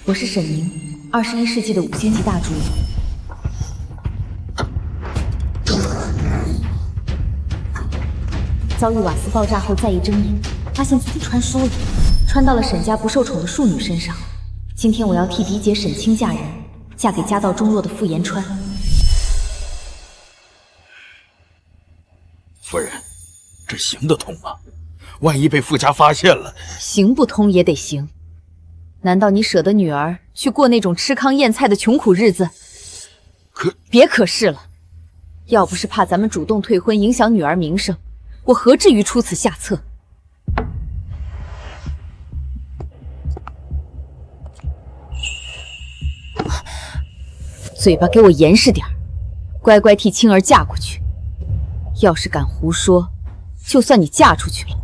我是沈宁，21世纪的5星级大厨。遭遇瓦斯爆炸后再一睁眼，发现自己穿书了，穿到了沈家不受宠的庶女身上。今天我要替嫡姐沈清嫁人，嫁给家道中落的傅延川。夫人，这行得通吗？万一被傅家发现了，行不通也得行。难道你舍得女儿去过那种吃糠咽菜的穷苦日子？别可是了，要不是怕咱们主动退婚影响女儿名声，我何至于出此下策？嘴巴给我严实点儿，乖乖替青儿嫁过去。要是敢胡说，就算你嫁出去了，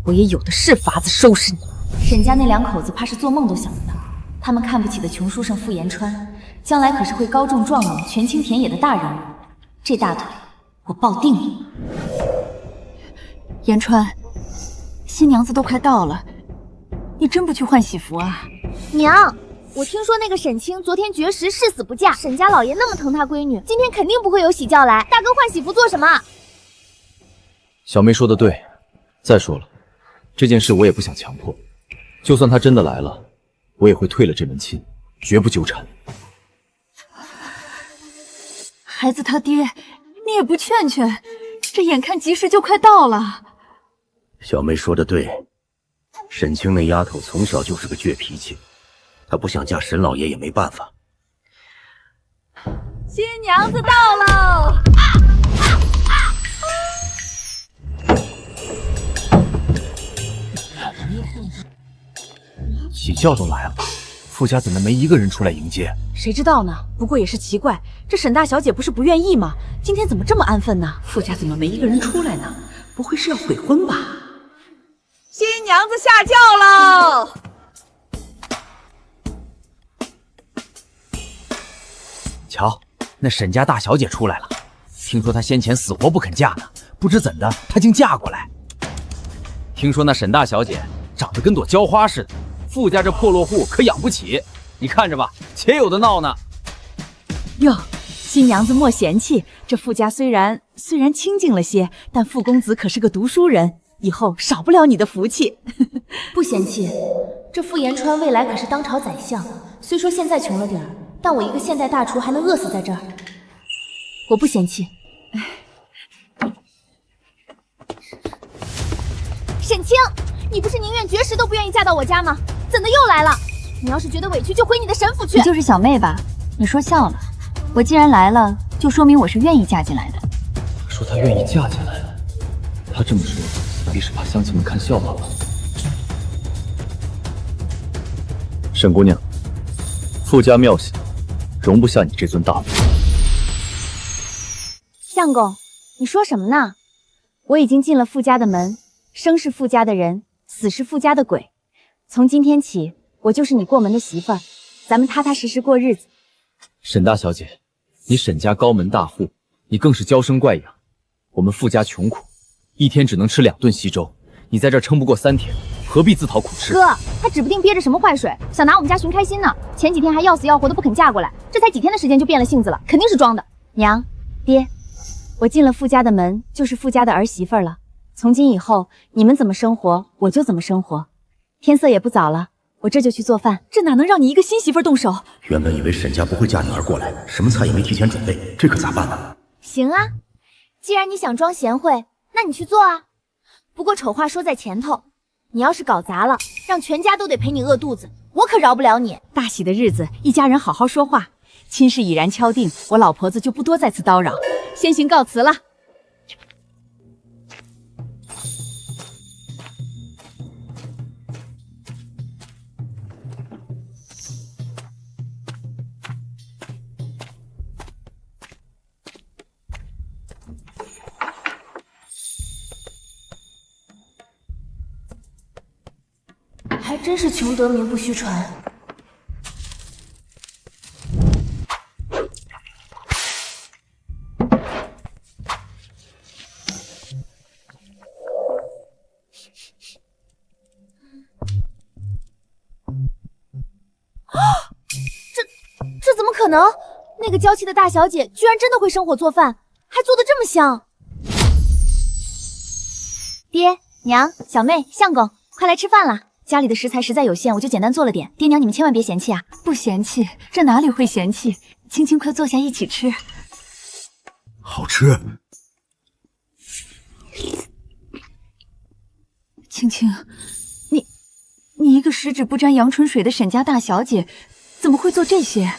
我也有的是法子收拾你。沈家那2口子怕是做梦都想不到，他们看不起的穷书生傅延川，将来可是会高中状元、权倾田野的大人物。这大腿我抱定了。延川，新娘子都快到了，你真不去换喜服啊？娘，我听说那个沈清昨天绝食誓死不嫁，沈家老爷那么疼他闺女，今天肯定不会有喜轿来。大哥换喜服做什么？小妹说的对，再说了，这件事我也不想强迫，就算他真的来了，我也会退了这门亲，绝不纠缠。孩子他爹，你也不劝劝，这眼看吉时就快到了。小妹说的对，沈清那丫头从小就是个倔脾气，她不想嫁沈老爷也没办法。新娘子到喽！喜轿都来了，傅家怎么没一个人出来迎接？谁知道呢？不过也是奇怪，这沈大小姐不是不愿意吗？今天怎么这么安分呢？傅家怎么没一个人出来呢？不会是要悔婚吧？新娘子下轿喽！瞧，那沈家大小姐出来了。听说她先前死活不肯嫁呢，不知怎的，她竟嫁过来。听说那沈大小姐长得跟朵娇花似的，傅家这破落户可养不起。你看着吧，且有的闹呢。哟，新娘子莫嫌弃，这傅家虽然清静了些，但傅公子可是个读书人，以后少不了你的福气。不嫌弃，这傅延川未来可是当朝宰相，虽说现在穷了点儿，但我一个现代大厨还能饿死在这儿，我不嫌弃。沈清，你不是宁愿绝食都不愿意嫁到我家吗？怎的又来了？你要是觉得委屈，就回你的沈府去。你就是小妹吧？你说笑了。我既然来了，就说明我是愿意嫁进来的。她说她愿意嫁进来了，她这么说，必是怕乡亲们看笑话吧？沈姑娘，傅家庙小，容不下你这尊大佛。相公，你说什么呢？我已经进了傅家的门，生是傅家的人，死是傅家的鬼。从今天起，我就是你过门的媳妇儿，咱们踏踏实实过日子。沈大小姐，你沈家高门大户，你更是娇生惯养。我们傅家穷苦，一天只能吃2顿稀粥，你在这儿撑不过3天，何必自讨苦吃？哥，他指不定憋着什么坏水，想拿我们家寻开心呢。前几天还要死要活的不肯嫁过来，这才几天的时间就变了性子了，肯定是装的。娘，爹，我进了傅家的门，就是傅家的儿媳妇了。从今以后，你们怎么生活，我就怎么生活。天色也不早了，我这就去做饭。这哪能让你一个新媳妇动手？原本以为沈家不会嫁女儿过来，什么菜也没提前准备，这可咋办呢？行啊，既然你想装贤惠，那你去做啊。不过丑话说在前头，你要是搞砸了，让全家都得陪你饿肚子，我可饶不了你。大喜的日子，一家人好好说话。亲事已然敲定，我老婆子就不多再次叨扰，先行告辞了。还真是穷得名不虚传。能？那个娇气的大小姐居然真的会生火做饭，还做得这么香。爹娘、小妹、相公，快来吃饭啦！家里的食材实在有限，我就简单做了点。爹娘你们千万别嫌弃啊！不嫌弃，这哪里会嫌弃？青青，快坐下一起吃。好吃。青青，你一个十指不沾阳春水的沈家大小姐，怎么会做这些？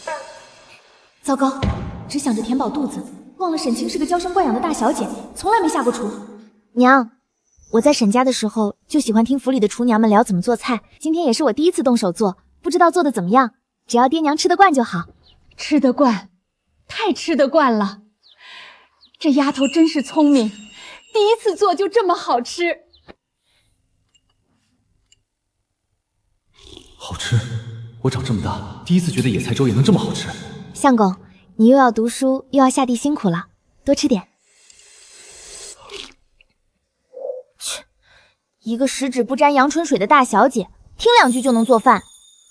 糟糕，只想着填饱肚子，忘了沈清是个娇生惯养的大小姐，从来没下过厨。娘，我在沈家的时候就喜欢听府里的厨娘们聊怎么做菜，今天也是我第一次动手做，不知道做的怎么样，只要爹娘吃得惯就好。吃得惯，太吃得惯了。这丫头真是聪明，第一次做就这么好吃。好吃！我长这么大，第一次觉得野菜粥也能这么好吃。相公，你又要读书又要下地辛苦了，多吃点。切，一个十指不沾阳春水的大小姐，听两句就能做饭，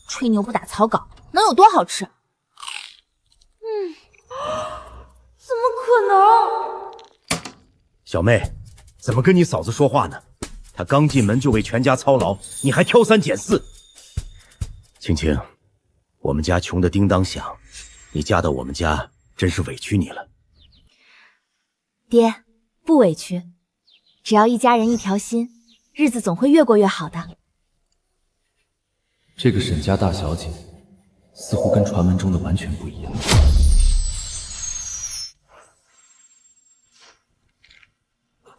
吹牛不打草稿，能有多好吃？怎么可能？小妹，怎么跟你嫂子说话呢？她刚进门就为全家操劳，你还挑三拣四。青青，我们家穷得叮当响，你嫁到我们家真是委屈你了。爹，不委屈，只要一家人一条心，日子总会越过越好的。这个沈家大小姐，似乎跟传闻中的完全不一样。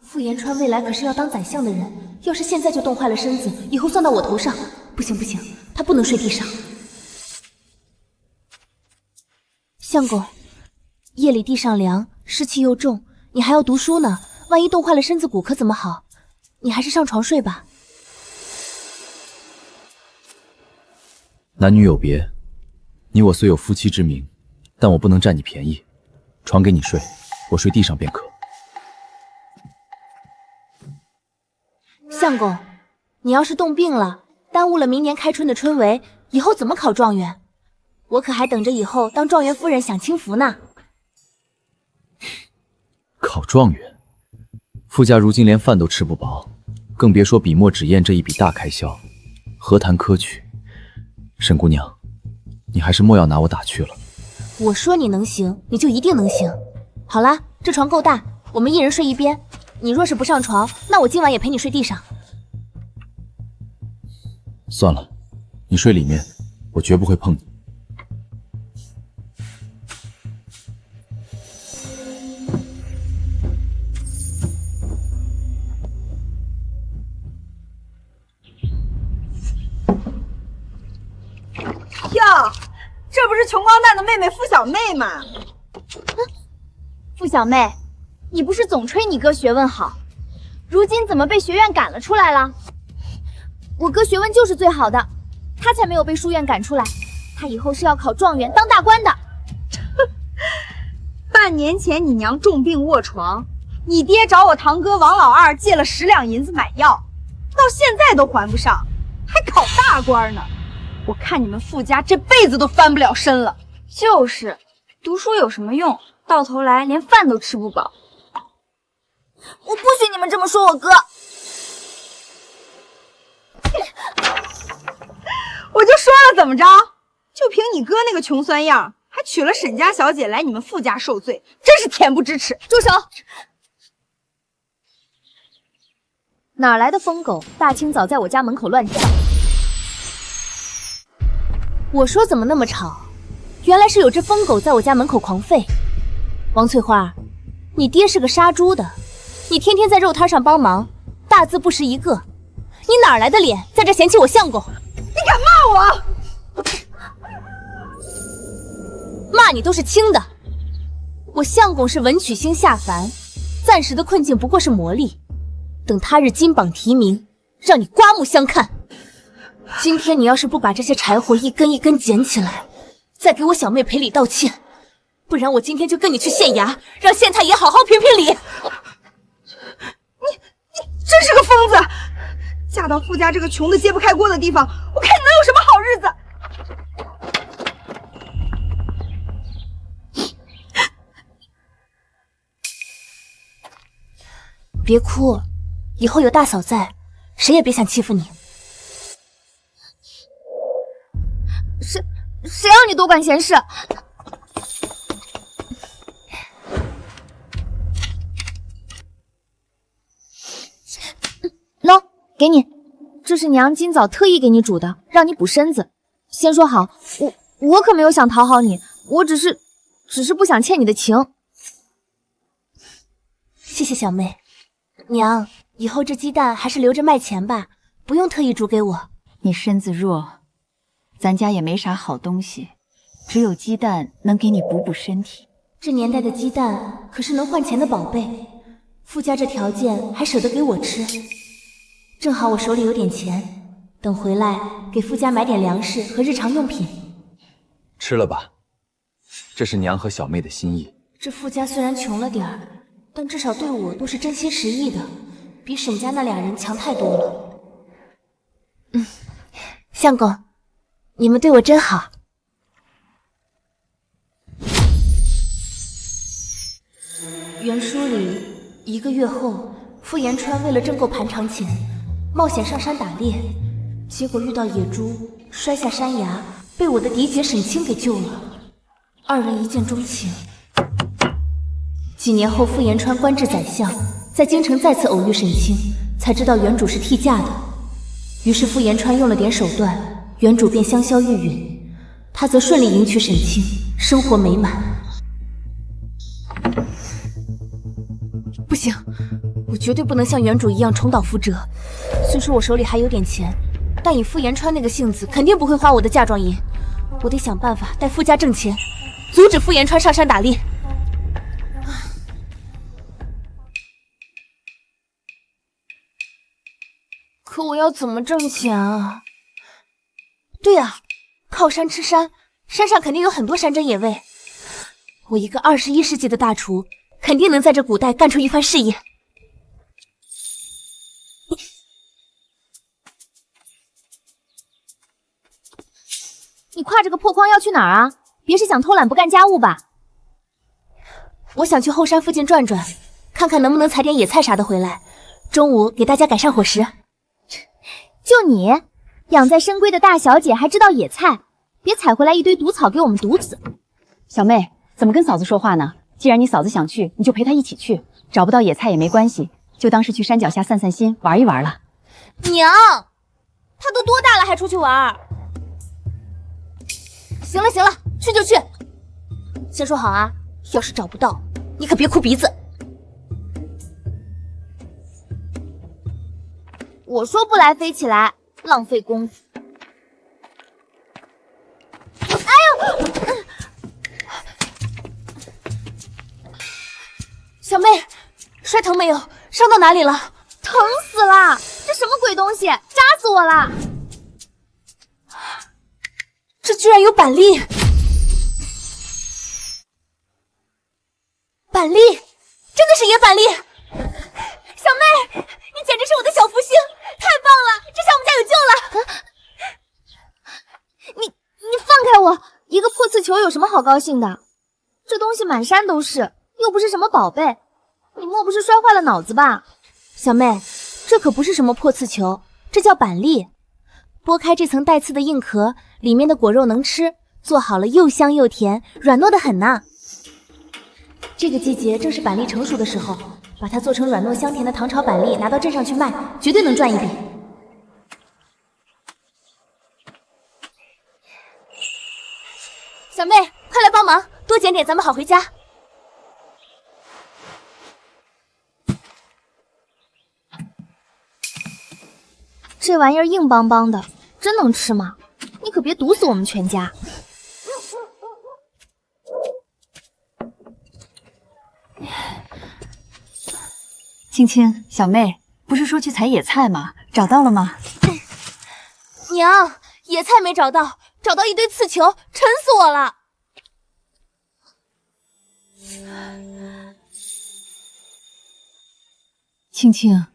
傅延川未来可是要当宰相的人，要是现在就冻坏了身子，以后算到我头上。不行不行，他不能睡地上。相公，夜里地上凉，湿气又重，你还要读书呢，万一冻坏了身子骨可怎么好？你还是上床睡吧。男女有别，你我虽有夫妻之名，但我不能占你便宜。床给你睡，我睡地上便可。相公，你要是冻病了，耽误了明年开春的春闱，以后怎么考状元？我可还等着以后当状元夫人享清福呢。考状元，傅家如今连饭都吃不饱，更别说笔墨纸砚这一笔大开销，何谈科举？沈姑娘，你还是莫要拿我打趣了。我说你能行，你就一定能行。好啦，这床够大，我们一人睡一边。你若是不上床，那我今晚也陪你睡地上。算了，你睡里面，我绝不会碰你。哟，这不是穷光蛋的妹妹傅小妹吗？傅小妹，你不是总吹你哥学问好，如今怎么被学院赶了出来了？我哥学问就是最好的，他才没有被书院赶出来。他以后是要考状元当大官的。半年前你娘重病卧床，你爹找我堂哥王老二借了10两银子买药，到现在都还不上，还考大官呢。我看你们傅家这辈子都翻不了身了。就是，读书有什么用？到头来连饭都吃不饱。我不许你们这么说我哥。我就说了怎么着，就凭你哥那个穷酸样，还娶了沈家小姐来你们傅家受罪，真是恬不知耻。住手！哪来的疯狗，大清早在我家门口乱叫？我说怎么那么吵，原来是有只疯狗在我家门口狂吠。王翠花，你爹是个杀猪的，你天天在肉摊上帮忙，大字不识一个，你哪来的脸在这嫌弃我相公？你敢骂我？骂你都是轻的。我相公是文曲星下凡，暂时的困境不过是磨砺，等他日金榜题名，让你刮目相看。今天你要是不把这些柴火一根一根捡起来，再给我小妹赔礼道歉，不然我今天就跟你去县衙，让县太爷好好评评理。你真是个疯子！嫁到傅家这个穷的揭不开锅的地方，我看你能有什么好日子？别哭，以后有大嫂在，谁也别想欺负你。谁让你多管闲事？喏，给你，这是娘今早特意给你煮的，让你补身子。先说好，我可没有想讨好你，我只是不想欠你的情。谢谢小妹。娘，以后这鸡蛋还是留着卖钱吧，不用特意煮给我。你身子弱，咱家也没啥好东西，只有鸡蛋能给你补补身体。这年代的鸡蛋可是能换钱的宝贝，傅家这条件还舍得给我吃，正好我手里有点钱，等回来给傅家买点粮食和日常用品。吃了吧，这是娘和小妹的心意。这傅家虽然穷了点儿，但至少对我都是真心实意的，比沈家那俩人强太多了。相公，你们对我真好。原书里，1个月后，傅延川为了挣够盘缠钱，冒险上山打猎，结果遇到野猪，摔下山崖，被我的嫡姐沈清给救了。2人一见钟情。几年后，傅延川官至宰相，在京城再次偶遇沈清，才知道原主是替嫁的。于是傅延川用了点手段，原主便香消玉殒，他则顺利迎娶沈清，生活美满。不行，我绝对不能像原主一样重蹈覆辙。虽说我手里还有点钱，但以傅延川那个性子，肯定不会花我的嫁妆银。我得想办法带傅家挣钱，阻止傅延川上山打猎。可我要怎么挣钱啊？对啊，靠山吃山，山上肯定有很多山珍野味。我一个21世纪的大厨，肯定能在这古代干出一番事业。你挎着个破筐要去哪儿啊？别是想偷懒不干家务吧？我想去后山附近转转，看看能不能采点野菜啥的回来，中午给大家改善伙食。就你，养在深闺的大小姐还知道野菜，别采回来一堆毒草给我们毒死。小妹，怎么跟嫂子说话呢？既然你嫂子想去，你就陪她一起去。找不到野菜也没关系，就当是去山脚下散散心，玩一玩了。娘，她都多大了还出去玩？行了行了，去就去。先说好啊，要是找不到，你可别哭鼻子。我说不来飞起来，浪费功夫。哎呦！小妹，摔疼没有？伤到哪里了？疼死了！这什么鬼东西？扎死我了！这居然有板栗！板栗，真的是野板栗！小妹，你简直是我的小福星，太棒了！这下我们家有救了！你放开我！一个破刺球有什么好高兴的？这东西满山都是，又不是什么宝贝，你莫不是摔坏了脑子吧？小妹，这可不是什么破刺球，这叫板栗。剥开这层带刺的硬壳，里面的果肉能吃，做好了又香又甜，软糯的很呢。这个季节正是板栗成熟的时候，把它做成软糯香甜的糖炒板栗，拿到镇上去卖，绝对能赚一笔。小妹，快来帮忙，多捡点，咱们好回家。这玩意儿硬邦邦的，真能吃吗？你可别毒死我们全家。青青，小妹，不是说去采野菜吗？找到了吗？娘，野菜没找到，找到一堆刺球，沉死我了。青青，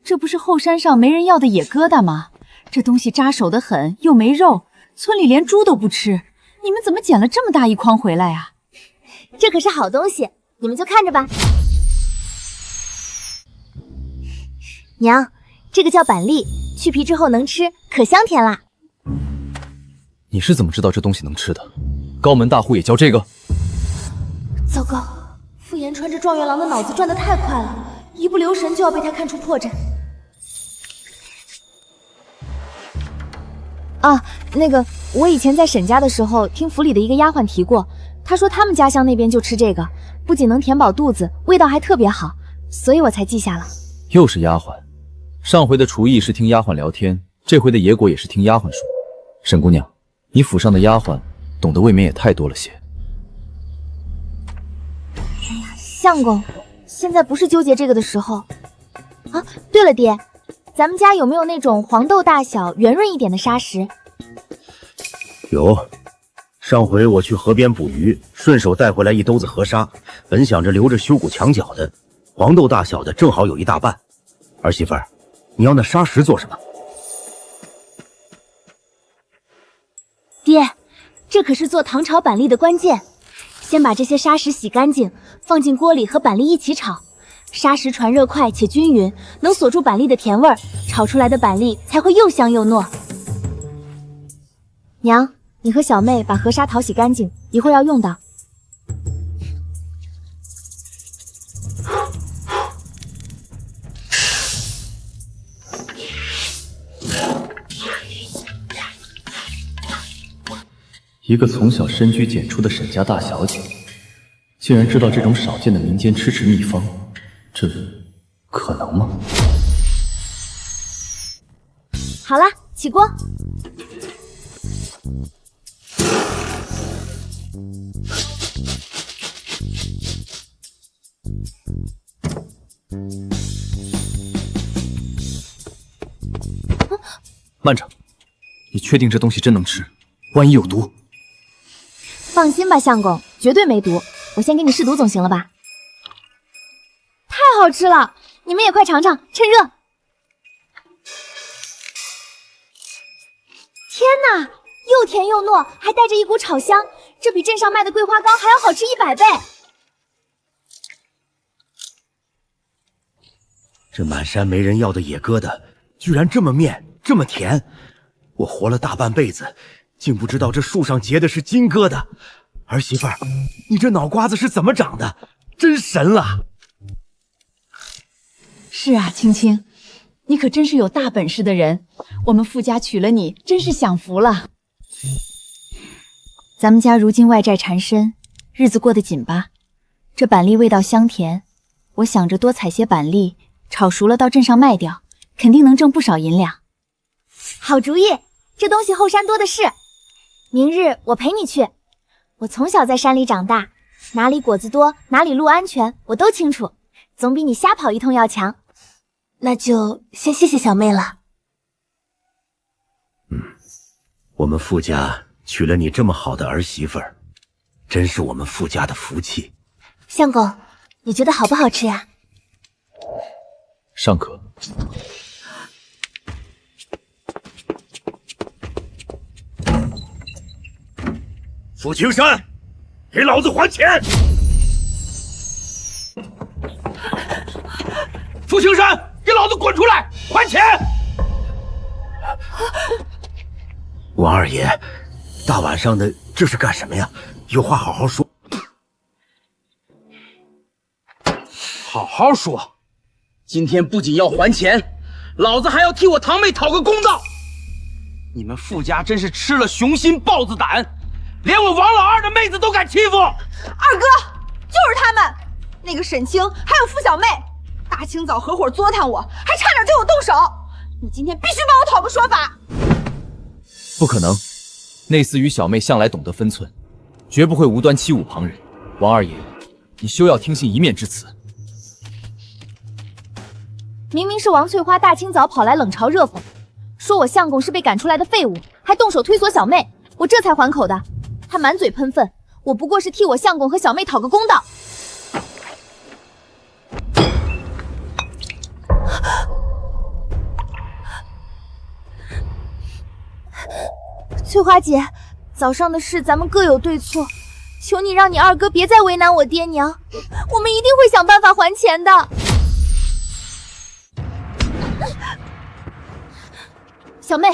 这不是后山上没人要的野疙瘩吗？这东西扎手得很，又没肉，村里连猪都不吃。你们怎么捡了这么大一筐回来啊？这可是好东西，你们就看着吧。娘，这个叫板栗，去皮之后能吃，可香甜啦。你是怎么知道这东西能吃的？高门大户也教这个？糟糕，傅言川这状元郎的脑子转得太快了，一不留神就要被他看出破绽。啊，那个，我以前在沈家的时候，听府里的一个丫鬟提过，她说他们家乡那边就吃这个，不仅能填饱肚子，味道还特别好，所以我才记下了。又是丫鬟，上回的厨艺是听丫鬟聊天，这回的野果也是听丫鬟说。沈姑娘，你府上的丫鬟懂得未免也太多了些。相公，现在不是纠结这个的时候。啊，对了，爹，咱们家有没有那种黄豆大小、圆润一点的沙石？有，上回我去河边捕鱼，顺手带回来一兜子河沙，本想着留着修补墙角的，黄豆大小的正好有一大半。儿媳妇儿，你要那沙石做什么？爹，这可是做糖炒板栗的关键。先把这些沙石洗干净，放进锅里和板栗一起炒。沙石传热快且均匀，能锁住板栗的甜味儿，炒出来的板栗才会又香又糯。娘，你和小妹把河沙淘洗干净，一会儿要用到。一个从小深居简出的沈家大小姐，竟然知道这种少见的民间吃食秘方，这可能吗？好了，起锅。慢着，你确定这东西真能吃？万一有毒？放心吧，相公，绝对没毒。我先给你试毒总行了吧？太好吃了，你们也快尝尝，趁热。天哪，又甜又糯，还带着一股炒香，这比镇上卖的桂花糕还要好吃100倍。这满山没人要的野疙瘩，居然这么面，这么甜。我活了大半辈子，竟不知道这树上结的是金疙瘩。儿媳妇儿，你这脑瓜子是怎么长的？真神了！是啊，青青，你可真是有大本事的人，我们傅家娶了你，真是享福了。咱们家如今外债缠身，日子过得紧吧？这板栗味道香甜，我想着多采些板栗，炒熟了到镇上卖掉，肯定能挣不少银两。好主意，这东西后山多的是。明日我陪你去。我从小在山里长大，哪里果子多，哪里路安全，我都清楚，总比你瞎跑一通要强。那就先谢谢小妹了。我们傅家娶了你这么好的儿媳妇儿，真是我们傅家的福气。相公，你觉得好不好吃呀？尚可。傅青山，给老子还钱！傅青山，给老子滚出来，还钱！王二爷，大晚上的这是干什么呀？有话好好说。好好说，今天不仅要还钱，老子还要替我堂妹讨个公道。你们傅家真是吃了雄心豹子胆，连我王老二的妹子都敢欺负。二哥，就是他们，那个沈清还有傅小妹，大清早合伙作探我，还差点对我动手。你今天必须帮我讨个说法。不可能，内司与小妹向来懂得分寸，绝不会无端欺侮旁人。王二爷，你休要听信一面之词。明明是王翠花大清早跑来冷嘲热讽，说我相公是被赶出来的废物，还动手推锁小妹，我这才还口的。他满嘴喷粪，我不过是替我相公和小妹讨个公道。翠花姐，早上的事咱们各有对错，求你让你二哥别再为难我爹娘，我们一定会想办法还钱的。小妹，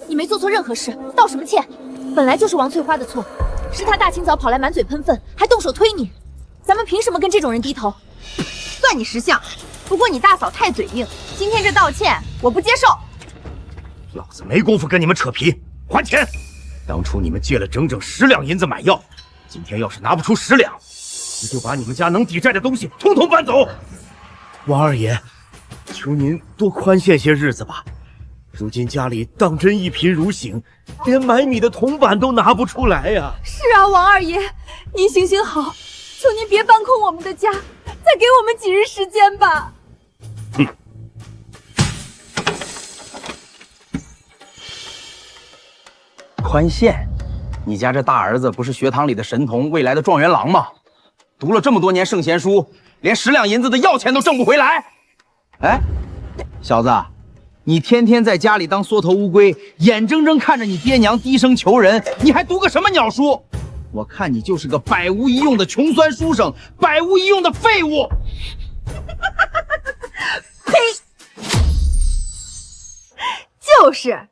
你没做错任何事，道什么歉？本来就是王翠花的错，是她大清早跑来满嘴喷粪，还动手推你，咱们凭什么跟这种人低头？算你识相，不过你大嫂太嘴硬，今天这道歉我不接受。老子没工夫跟你们扯皮，还钱！当初你们借了整整10两银子买药，今天要是拿不出10两，我就把你们家能抵债的东西统统搬走。王二爷，求您多宽限些日子吧。如今家里当真一贫如洗，连买米的铜板都拿不出来呀！是啊，王二爷，您行行好，求您别搬空我们的家，再给我们几日时间吧。宽限？你家这大儿子不是学堂里的神童，未来的状元郎吗？读了这么多年圣贤书，连10两银子的药钱都挣不回来。哎，小子，你天天在家里当缩头乌龟，眼睁睁看着你爹娘低声求人，你还读个什么鸟书？我看你就是个百无一用的穷酸书生，百无一用的废物。呸！就是，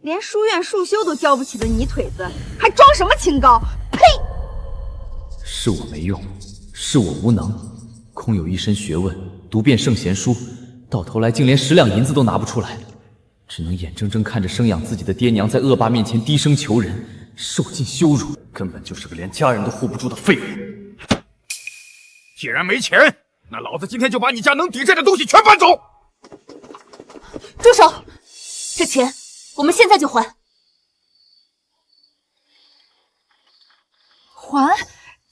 连书院束修都教不起的泥腿子，还装什么清高？呸！是我没用，是我无能，空有一身学问，读遍圣贤书，到头来竟连10两银子都拿不出来，只能眼睁睁看着生养自己的爹娘在恶霸面前低声求人，受尽羞辱，根本就是个连家人都护不住的废物。既然没钱，那老子今天就把你家能抵债的东西全搬走。住手！这钱我们现在就还。还？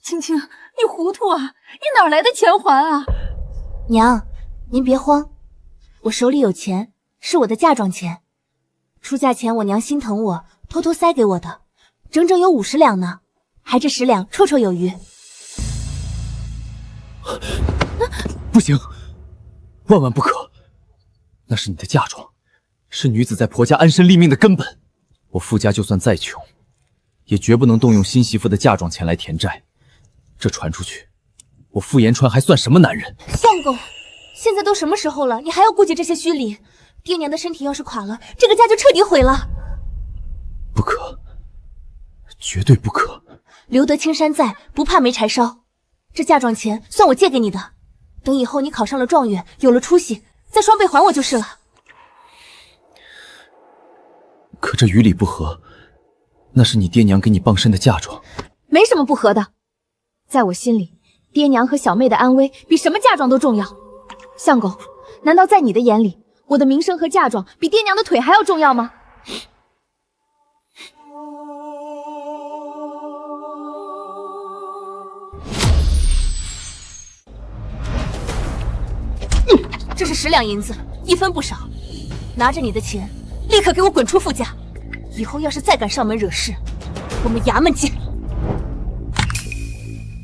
青青，你糊涂啊！你哪来的钱还啊？娘，您别慌，我手里有钱，是我的嫁妆钱。出嫁前我娘心疼我，偷偷塞给我的，整整有50两呢，还这10两绰绰有余。不行，万万不可！那是你的嫁妆，是女子在婆家安身立命的根本。我傅家就算再穷，也绝不能动用新媳妇的嫁妆钱来填债。这传出去，我傅延川还算什么男人？相公，现在都什么时候了，你还要顾及这些虚礼？爹娘的身体要是垮了，这个家就彻底毁了。不可，绝对不可！留得青山在，不怕没柴烧。这嫁妆钱算我借给你的，等以后你考上了状元，有了出息，再双倍还我就是了。可这与理不合，那是你爹娘给你傍身的嫁妆，没什么不合的。在我心里，爹娘和小妹的安危比什么嫁妆都重要。相公，难道在你的眼里，我的名声和嫁妆比爹娘的腿还要重要吗？这是10两银子，1分不少。拿着你的钱，立刻给我滚出傅家！以后要是再敢上门惹事，我们衙门见。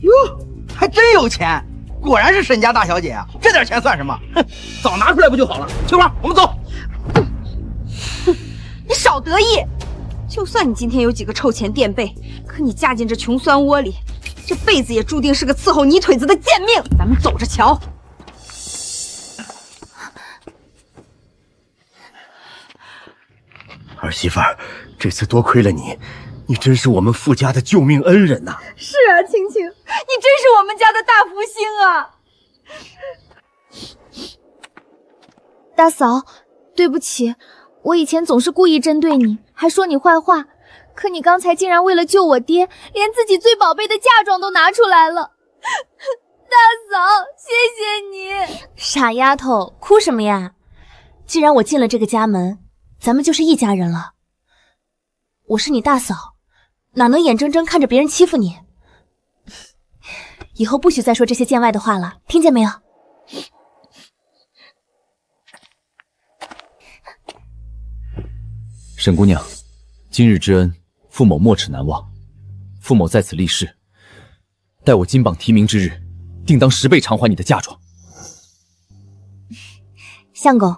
哟，还真有钱，果然是沈家大小姐啊！这点钱算什么？哼，早拿出来不就好了？翠花，我们走。你少得意！就算你今天有几个臭钱垫背，可你嫁进这穷酸窝里，这辈子也注定是个伺候泥腿子的贱命。咱们走着瞧。儿媳妇儿，这次多亏了你，你真是我们傅家的救命恩人呐！是啊，青青，你真是我们家的大福星啊！大嫂，对不起，我以前总是故意针对你，还说你坏话。可你刚才竟然为了救我爹，连自己最宝贝的嫁妆都拿出来了。大嫂，谢谢你！傻丫头，哭什么呀？既然我进了这个家门，咱们就是一家人了。我是你大嫂，哪能眼睁睁看着别人欺负你？以后不许再说这些见外的话了，听见没有？沈姑娘，今日之恩，傅某没齿难忘。傅某在此立誓，待我金榜题名之日，定当10倍偿还你的嫁妆。相公，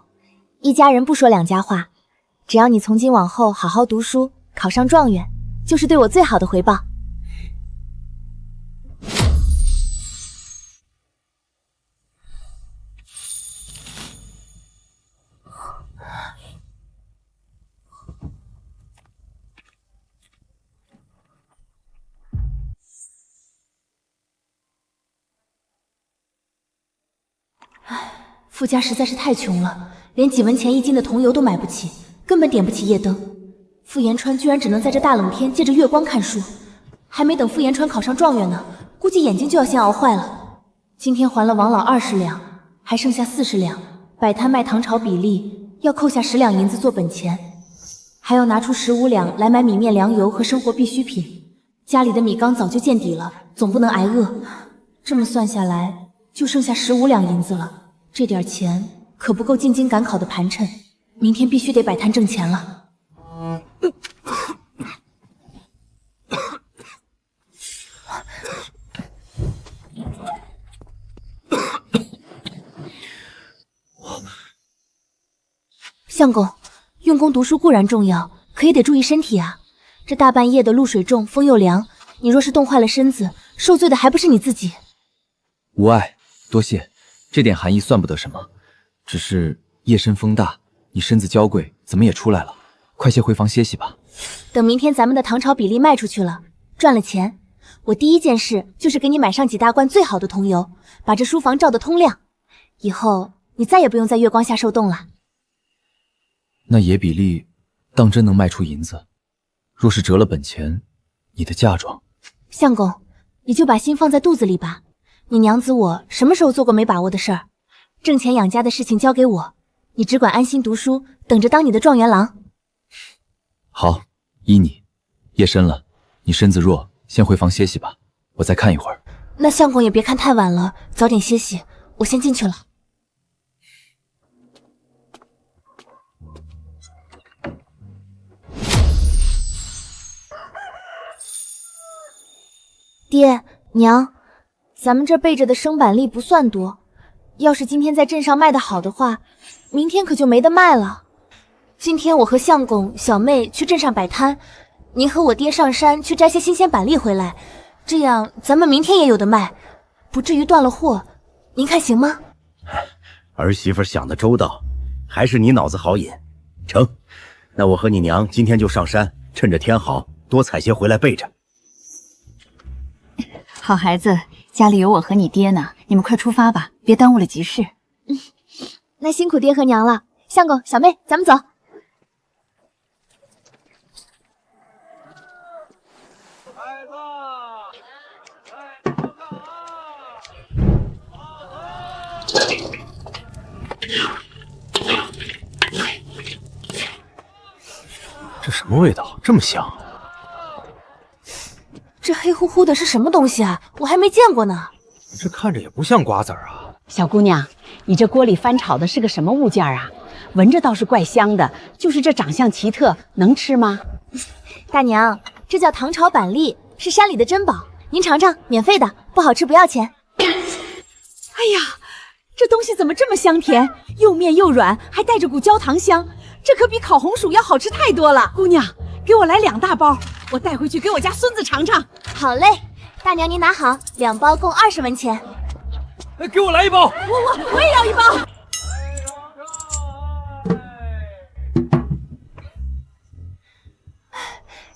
一家人不说两家话，只要你从今往后好好读书，考上状元，就是对我最好的回报。傅家实在是太穷了，连几文钱一斤的桐油都买不起，根本点不起夜灯。傅延川居然只能在这大冷天借着月光看书，还没等傅延川考上状元呢，估计眼睛就要先熬坏了。今天还了王老20两，还剩下40两，摆摊卖糖炒比例要扣下10两银子做本钱，还要拿出15两来买米面粮油和生活必需品。家里的米缸早就见底了，总不能挨饿。这么算下来，就剩下15两银子了。这点钱可不够进京赶考的盘缠，明天必须得摆摊挣钱了。相公，用功读书固然重要，可也得注意身体啊。这大半夜的露水重，风又凉，你若是冻坏了身子，受罪的还不是你自己。无碍，多谢，这点含义算不得什么，只是夜深风大，你身子娇贵，怎么也出来了，快些回房歇息吧。等明天咱们的糖炒比例卖出去了，赚了钱，我第一件事就是给你买上几大罐最好的桐油，把这书房照得通亮。以后你再也不用在月光下受冻了。那野比例当真能卖出银子？若是折了本钱，你的嫁妆……相公，你就把心放在肚子里吧。你娘子我什么时候做过没把握的事儿？挣钱养家的事情交给我，你只管安心读书，等着当你的状元郎。好，依你。夜深了，你身子弱，先回房歇息吧，我再看一会儿。那相公也别看太晚了，早点歇息，我先进去了。爹娘，咱们这备着的生板栗不算多，要是今天在镇上卖得好的话，明天可就没得卖了。今天我和相公、小妹去镇上摆摊，您和我爹上山去摘些新鲜板栗回来，这样咱们明天也有得卖，不至于断了货。您看行吗？儿媳妇想得周到，还是你脑子好引。成，那我和你娘今天就上山，趁着天好，多采些回来备着。好孩子，家里有我和你爹呢，你们快出发吧，别耽误了集市。那辛苦爹和娘了。相公、小妹，咱们走。这什么味道？这么香！这黑乎乎的是什么东西啊？我还没见过呢。这看着也不像瓜子儿啊。小姑娘，你这锅里翻炒的是个什么物件啊？闻着倒是怪香的，就是这长相奇特，能吃吗？大娘，这叫糖炒板栗，是山里的珍宝，您尝尝，免费的，不好吃不要钱。哎呀，这东西怎么这么香甜，又面又软，还带着股焦糖香，这可比烤红薯要好吃太多了。姑娘，给我来2大包，我带回去给我家孙子尝尝。好嘞，大娘您拿好，2包共20文钱。给我来1包。我也要1包。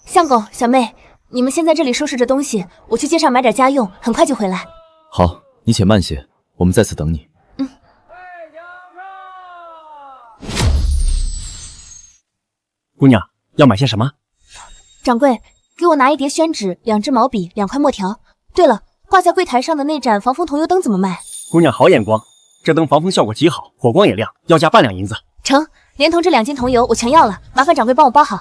相公、小妹，你们先在这里收拾着东西，我去街上买点家用，很快就回来。好，你且慢些，我们在此等你。姑娘要买些什么？掌柜，给我拿1叠宣纸、2支毛笔、2块墨条。对了，挂在柜台上的那盏防风桐油灯怎么卖？姑娘好眼光，这灯防风效果极好，火光也亮，要价半两银子。成，连同这2斤桐油我全要了，麻烦掌柜帮我包好。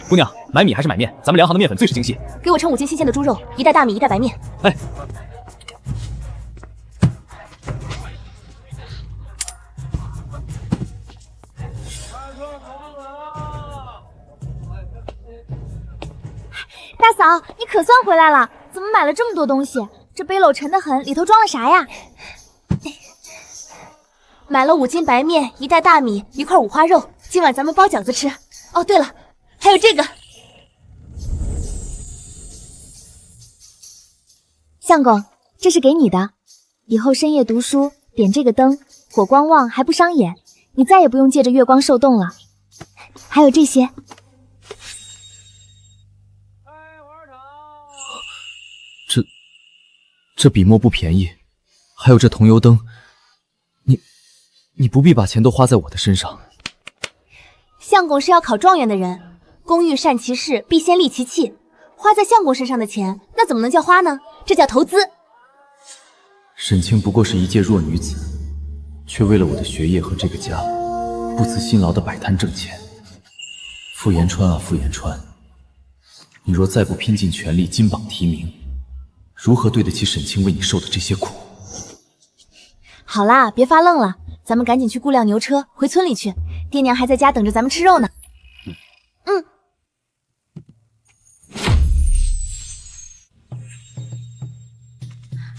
姑娘，买米还是买面？咱们粮行的面粉最是精细。给我称5斤新鲜的猪肉，1袋大米，1袋白面。哎。大嫂，你可算回来了，怎么买了这么多东西？这背篓沉得很，里头装了啥呀？买了5斤白面，1袋大米，1块五花肉，今晚咱们包饺子吃。哦，对了，还有这个。相公，这是给你的，以后深夜读书点这个灯，火光旺还不伤眼，你再也不用借着月光受冻了。还有这些。这笔墨不便宜，还有这桐油灯，你不必把钱都花在我的身上。相公是要考状元的人，工欲善其事，必先利其器。花在相公身上的钱，那怎么能叫花呢？这叫投资。沈清不过是一介弱女子，却为了我的学业和这个家，不辞辛劳的摆摊挣钱。傅延川啊，傅延川，你若再不拼尽全力金榜题名，如何对得起沈清为你受的这些苦？好啦，别发愣了，咱们赶紧去雇辆牛车回村里去，爹娘还在家等着咱们吃肉呢。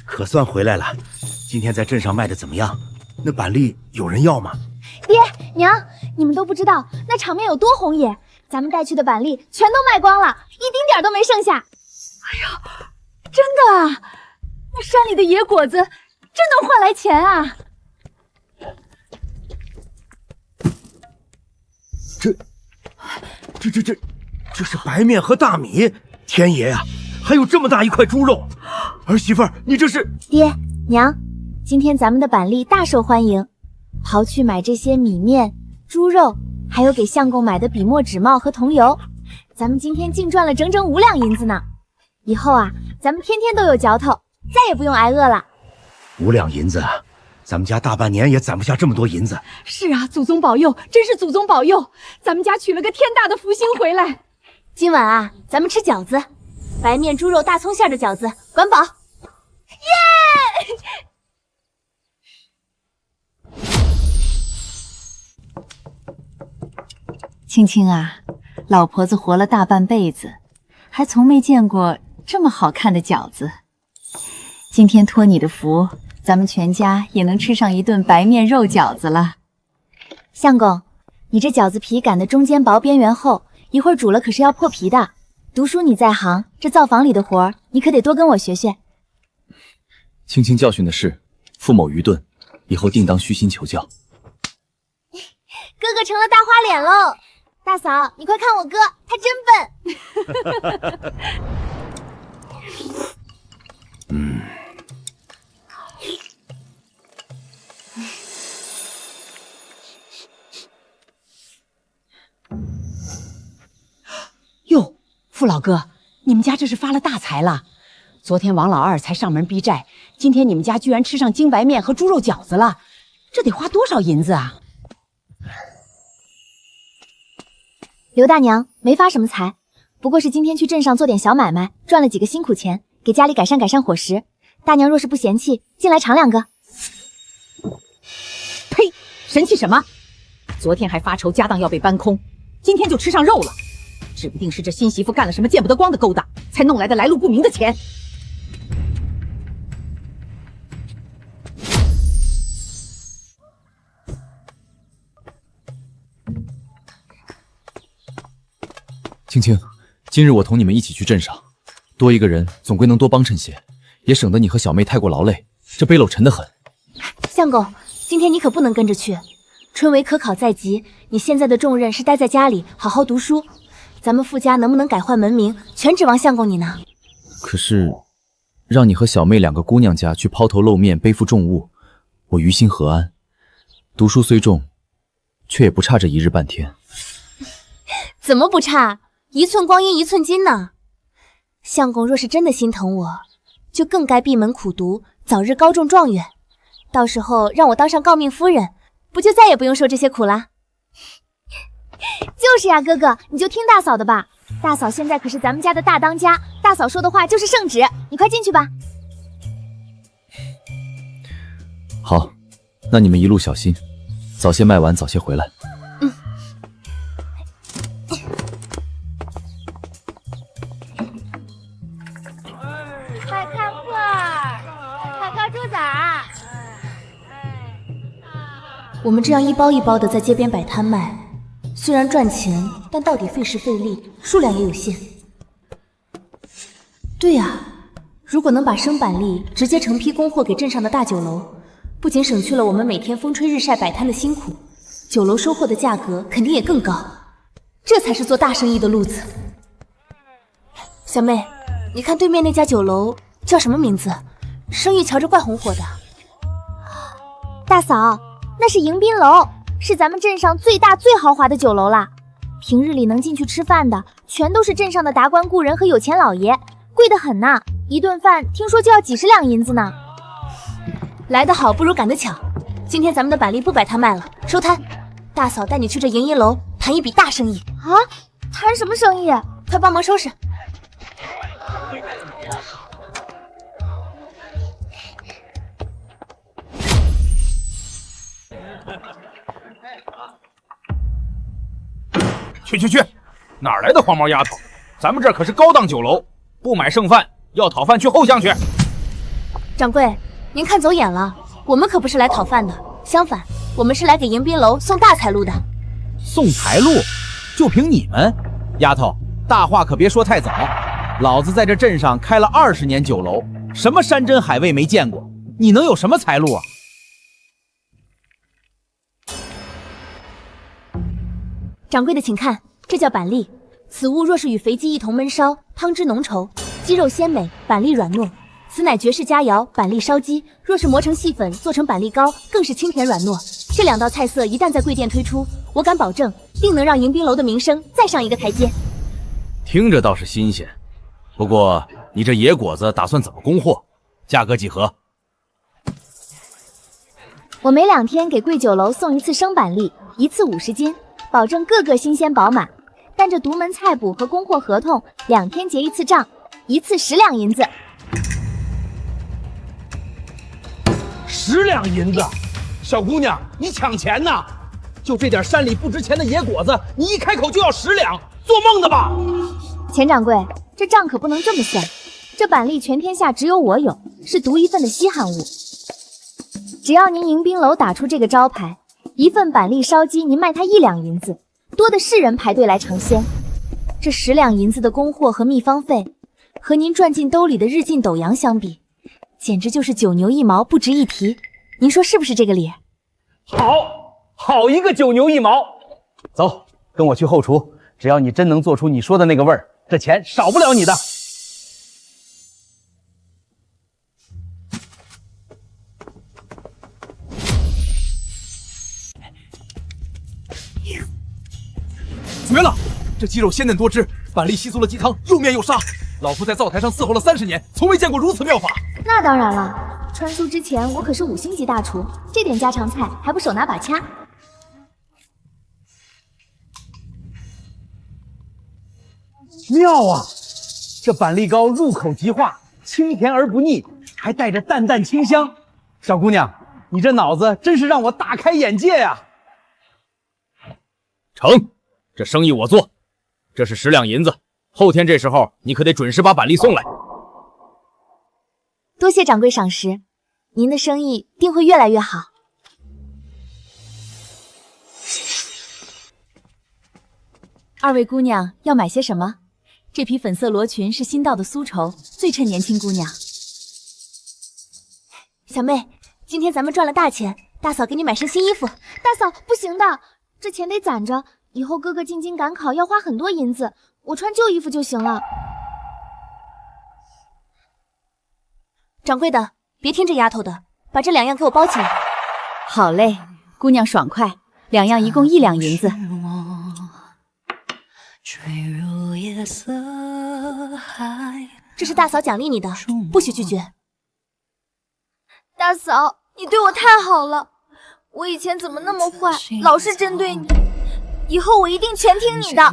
可算回来了。今天在镇上卖的怎么样？那板栗有人要吗？爹娘，你们都不知道那场面有多红野，咱们带去的板栗全都卖光了，一丁点都没剩下。哎呀，真的啊！那山里的野果子真能换来钱啊！这是白面和大米！天爷呀，还有这么大一块猪肉！儿媳妇儿，你这是……爹娘，今天咱们的板栗大受欢迎，刨去买这些米面、猪肉，还有给相公买的笔墨纸帽和桐油，咱们今天净赚了整整5两银子呢。以后啊，咱们天天都有嚼头，再也不用挨饿了。5两银子啊！咱们家大半年也攒不下这么多银子。是啊，祖宗保佑，真是祖宗保佑，咱们家娶了个天大的福星回来。今晚啊，咱们吃饺子，白面猪肉大葱馅的饺子，管饱。耶！青青啊，老婆子活了大半辈子，还从没见过这么好看的饺子。今天托你的福，咱们全家也能吃上一顿白面肉饺子了。相公，你这饺子皮擀的中间薄边缘厚，一会儿煮了可是要破皮的。读书你在行，这灶房里的活儿你可得多跟我学学。青青教训的是，父某愚钝，以后定当虚心求教。哥哥成了大花脸喽！大嫂，你快看我哥，他真笨。哟，傅老哥，你们家这是发了大财了！昨天王老二才上门逼债，今天你们家居然吃上精白面和猪肉饺子了，这得花多少银子啊？刘大娘没发什么财，不过是今天去镇上做点小买卖，赚了几个辛苦钱，给家里改善改善伙食。大娘若是不嫌弃，进来尝2个。呸！神气什么？昨天还发愁家当要被搬空，今天就吃上肉了，指不定是这新媳妇干了什么见不得光的勾当，才弄来的来路不明的钱。青青，今日我同你们一起去镇上，多一个人总归能多帮衬些，也省得你和小妹太过劳累，这背篓沉得很。相公，今天你可不能跟着去，春闱科考在即，你现在的重任是待在家里好好读书。咱们傅家能不能改换门名，全指望相公你呢。可是，让你和小妹2个姑娘家去抛头露面背负重物，我于心何安？读书虽重，却也不差这一日半天。怎么不差？一寸光阴一寸金呢。相公若是真的心疼我，就更该闭门苦读，早日高中状元。到时候让我当上诰命夫人，不就再也不用受这些苦啦？就是呀，哥哥，你就听大嫂的吧。大嫂现在可是咱们家的大当家，大嫂说的话就是圣旨。你快进去吧。好，那你们一路小心，早些卖完，早些回来。快看破儿，快靠猪崽儿。我们这样一包一包的在街边摆摊卖，虽然赚钱，但到底费时费力，数量也有限。对呀，如果能把生板栗直接成批供货给镇上的大酒楼，不仅省去了我们每天风吹日晒摆摊的辛苦，酒楼收获的价格肯定也更高，这才是做大生意的路子。小妹，你看对面那家酒楼叫什么名字？生意瞧着怪红火的。大嫂，那是迎宾楼，是咱们镇上最大最豪华的酒楼啦。平日里能进去吃饭的，全都是镇上的达官故人和有钱老爷，贵得很呐，一顿饭听说就要几十两银子呢。来得好不如赶得巧，今天咱们的板栗不摆摊卖了，收摊。大嫂带你去这迎宾楼谈一笔大生意啊！谈什么生意？快帮忙收拾。去，哪儿来的黄毛丫头？咱们这可是高档酒楼，不买剩饭，要讨饭去后巷去。掌柜，您看走眼了，我们可不是来讨饭的，相反，我们是来给迎宾楼送大财路的。送财路？就凭你们？丫头，大话可别说太早。老子在这镇上开了20年酒楼，什么山珍海味没见过，你能有什么财路啊？掌柜的，请看，这叫板栗。此物若是与肥鸡一同焖烧，汤汁浓稠，鸡肉鲜美，板栗软糯。此乃绝世佳肴板栗烧鸡，若是磨成细粉，做成板栗糕，更是清甜软糯。这2道菜色一旦在贵店推出，我敢保证，定能让迎宾楼的名声再上一个台阶。听着倒是新鲜，不过你这野果子打算怎么供货？价格几何？我每2天给贵酒楼送1次生板栗，1次50斤。保证个个新鲜饱满，但这独门菜补和供货合同2天结1次账，1次10两银子。10两银子，小姑娘，你抢钱呢？就这点山里不值钱的野果子，你一开口就要10两，做梦的吧？钱掌柜，这账可不能这么算。这板栗全天下只有我有，是独一份的稀罕物。只要您迎宾楼打出这个招牌，1份板栗烧鸡，您卖它1两银子，多的是人排队来尝鲜。这10两银子的供货和秘方费，和您赚进兜里的日进斗洋相比，简直就是9牛1毛，不值一提。您说是不是这个理？好一个9牛1毛！走，跟我去后厨，只要你真能做出你说的那个味儿，这钱少不了你的。绝了！这鸡肉鲜嫩多汁，板栗吸足了鸡汤，又绵又沙。老夫在灶台上伺候了30年，从未见过如此妙法。那当然了，传书之前我可是5星级大厨，这点家常菜还不手拿把掐。妙啊！这板栗糕入口即化，清甜而不腻，还带着淡淡清香。小姑娘，你这脑子真是让我大开眼界呀！成，这生意我做。这是10两银子，后天这时候你可得准时把板栗送来。多谢掌柜赏识，您的生意定会越来越好。2位姑娘要买些什么？这匹粉色罗裙是新到的苏绸，最衬年轻姑娘。小妹，今天咱们赚了大钱，大嫂给你买身新衣服。大嫂，不行的，这钱得攒着，以后哥哥进京赶考要花很多银子，我穿旧衣服就行了。掌柜的，别听这丫头的，把这2样给我包起来。好嘞，姑娘爽快，2样一共1两银子。这是大嫂奖励你的，不许拒绝。大嫂，你对我太好了，我以前怎么那么坏，老是针对你，以后我一定全听你的。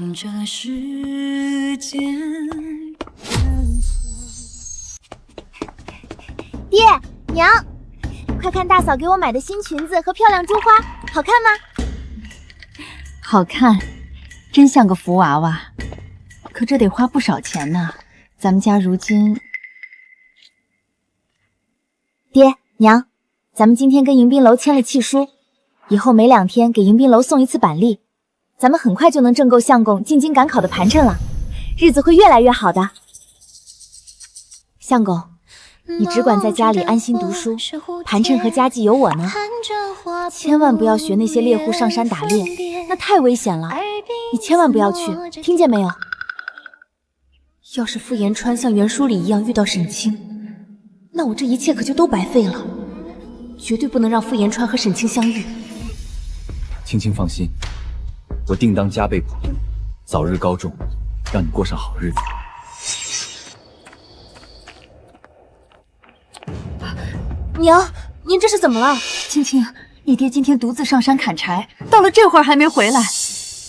爹娘，快看大嫂给我买的新裙子和漂亮珠花，好看吗？好看，真像个福娃娃，可这得花不少钱呢。咱们家如今……爹娘，咱们今天跟迎宾楼签了契书，以后每2天给迎宾楼送1次板栗，咱们很快就能挣够相公进京赶考的盘缠了，日子会越来越好的。相公，你只管在家里安心读书，盘缠和家计有我呢。千万不要学那些猎户上山打猎，那太危险了，你千万不要去，听见没有？要是傅延川像原书里一样遇到沈清，那我这一切可就都白费了。绝对不能让傅延川和沈清相遇。青青放心，我定当加倍补偿，早日高中，让你过上好日子。娘，您这是怎么了？青青，你爹今天独自上山砍柴，到了这会儿还没回来。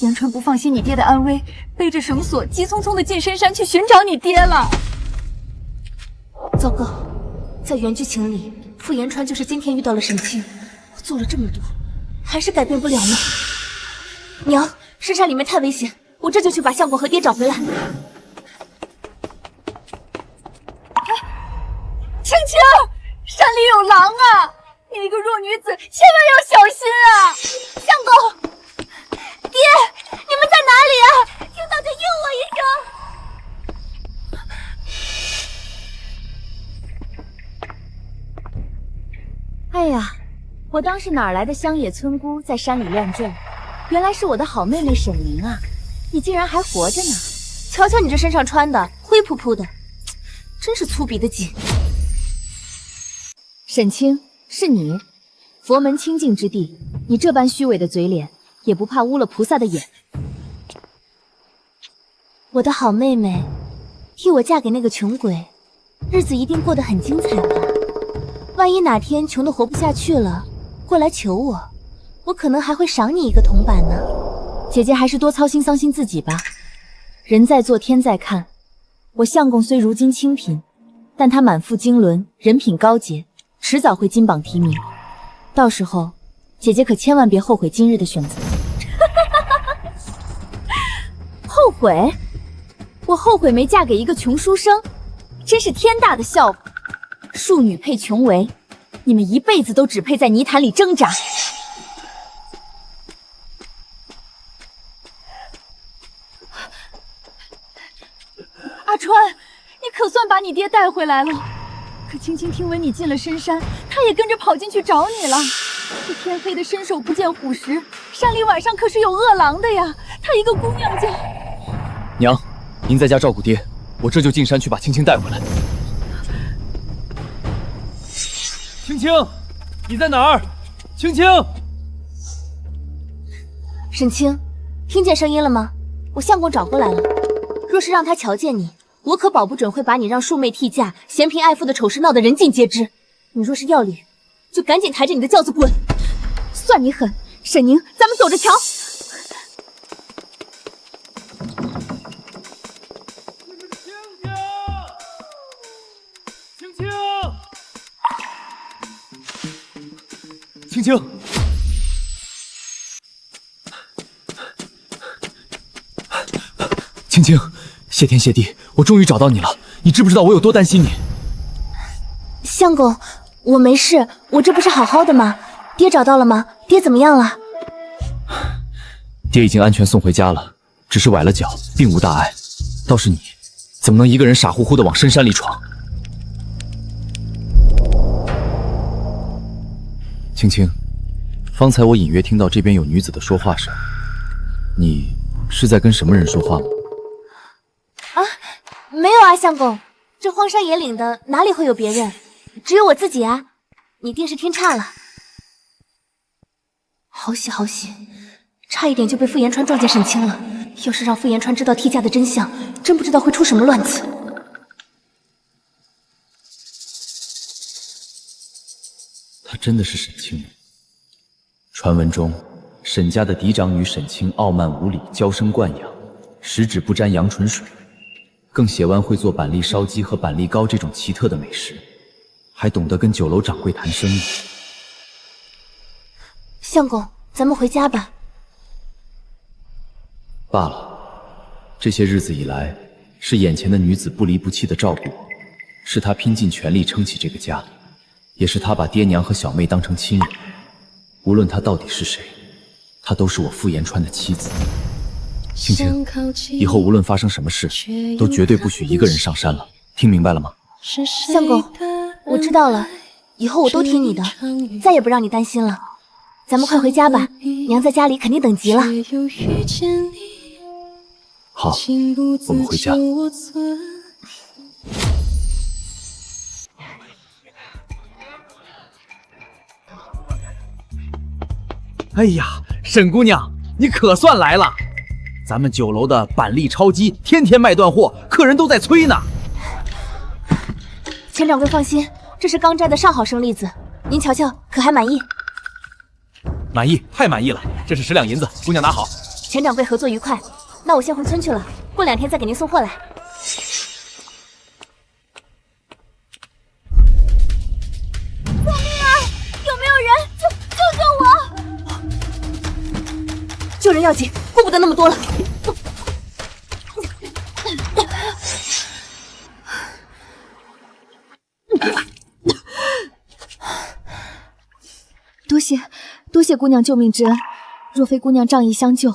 延川不放心你爹的安危，背着绳索急匆匆的进深山去寻找你爹了。糟糕，在原剧情里，傅延川就是今天遇到了沈清。我做了这么多，还是改变不了吗？娘，深山里面太危险，我这就去把相公和爹找回来。青青，山里有狼啊！你一个弱女子，千万要小心啊！相公，爹，你们在哪里啊？听到就应我一声。哎呀，我当是哪儿来的乡野村姑，在山里乱转，原来是我的好妹妹沈凝啊！你竟然还活着呢！瞧瞧你这身上穿的灰扑扑的，真是粗鄙的紧。沈清，是你？佛门清净之地，你这般虚伪的嘴脸，也不怕污了菩萨的眼？我的好妹妹，替我嫁给那个穷鬼，日子一定过得很精彩吧？万一哪天穷得活不下去了，过来求我，我可能还会赏你一个铜板呢。姐姐还是多操心桑心自己吧。人在做天在看，我相公虽如今清贫，但他满腹经纶，人品高洁，迟早会金榜题名。到时候，姐姐可千万别后悔今日的选择。后悔？我后悔没嫁给一个穷书生，真是天大的笑话。庶女配穷为，你们一辈子都只配在泥潭里挣扎。阿川，你可算把你爹带回来了。可青青听闻你进了深山，她也跟着跑进去找你了。这天黑的伸手不见虎食，山里晚上可是有恶狼的呀。她一个姑娘家……娘，您在家照顾爹，我这就进山去把青青带回来。青青，你在哪儿？青青，沈清，听见声音了吗？我相公找过来了。若是让他瞧见你，我可保不准会把你让庶妹替嫁、嫌贫爱富的丑事闹得人尽皆知。你若是要脸，就赶紧抬着你的轿子滚！算你狠，沈凝，咱们走着瞧。青青，青青，谢天谢地，我终于找到你了！你知不知道我有多担心你？相公，我没事，我这不是好好的吗？爹找到了吗？爹怎么样了？爹已经安全送回家了，只是崴了脚，并无大碍。倒是你，怎么能一个人傻乎乎的往深山里闯？青青，方才我隐约听到这边有女子的说话声，你是在跟什么人说话吗？啊，没有啊，相公，这荒山野岭的哪里会有别人？只有我自己啊！你定是听差了。好险好险，差一点就被傅延川撞见沈清了。要是让傅延川知道替嫁的真相，真不知道会出什么乱子。她真的是沈清吗？传闻中，沈家的嫡长女沈清傲慢无礼，娇生惯养，十指不沾阳春水，更写完会做板栗烧鸡和板栗糕这种奇特的美食，还懂得跟酒楼掌柜谈生意。相公，咱们回家吧。罢了，这些日子以来，是眼前的女子不离不弃的照顾我，是她拼尽全力撑起这个家，也是她把爹娘和小妹当成亲人。无论她到底是谁，她都是我傅延川的妻子。青青，以后无论发生什么事，都绝对不许一个人上山了，听明白了吗？相公，我知道了，以后我都听你的，再也不让你担心了。咱们快回家吧，娘在家里肯定等急了。好，我们回家。哎呀，沈姑娘，你可算来了！咱们酒楼的板栗超鸡天天卖断货，客人都在催呢。钱掌柜放心，这是刚摘的上好生栗子，您瞧瞧，可还满意？满意，太满意了！这是10两银子，姑娘拿好。钱掌柜合作愉快，那我先回村去了，过2天再给您送货来。救命啊！有没有人？救我！救人要紧，顾不得那么多了。多谢姑娘救命之恩，若非姑娘仗义相救，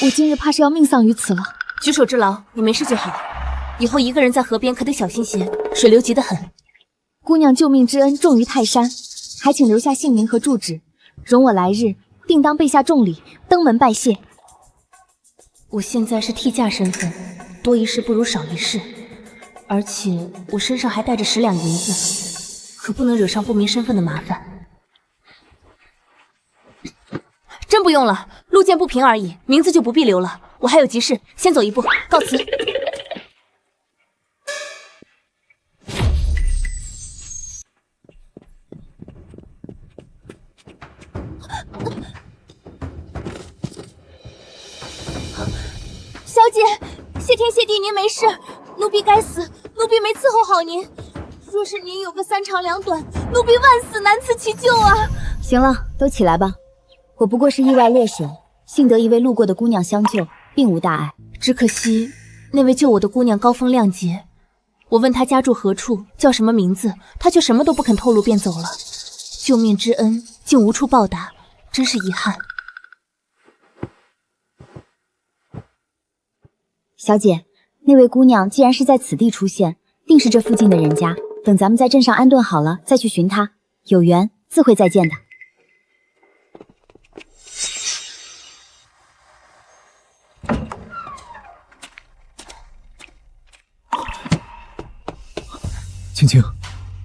我今日怕是要命丧于此了。举手之劳，你没事就好。以后一个人在河边可得小心些，水流急得很。姑娘救命之恩重于泰山，还请留下姓名和住址，容我来日定当备下重礼，登门拜谢。我现在是替嫁身份，多一事不如少一事，而且我身上还带着10两银子，可不能惹上不明身份的麻烦。真不用了，路见不平而已，名字就不必留了。我还有急事，先走一步，告辞。小姐，谢天谢地您没事，奴婢该死，奴婢没伺候好您。若是您有个3长2短，奴婢万死难辞其咎啊！行了，都起来吧。我不过是意外落水，幸得一位路过的姑娘相救，并无大碍。只可惜那位救我的姑娘高风亮节，我问她家住何处，叫什么名字，她却什么都不肯透露，便走了。救命之恩竟无处报答，真是遗憾。小姐，那位姑娘既然是在此地出现，定是这附近的人家。等咱们在镇上安顿好了，再去寻她，有缘自会再见的。青青，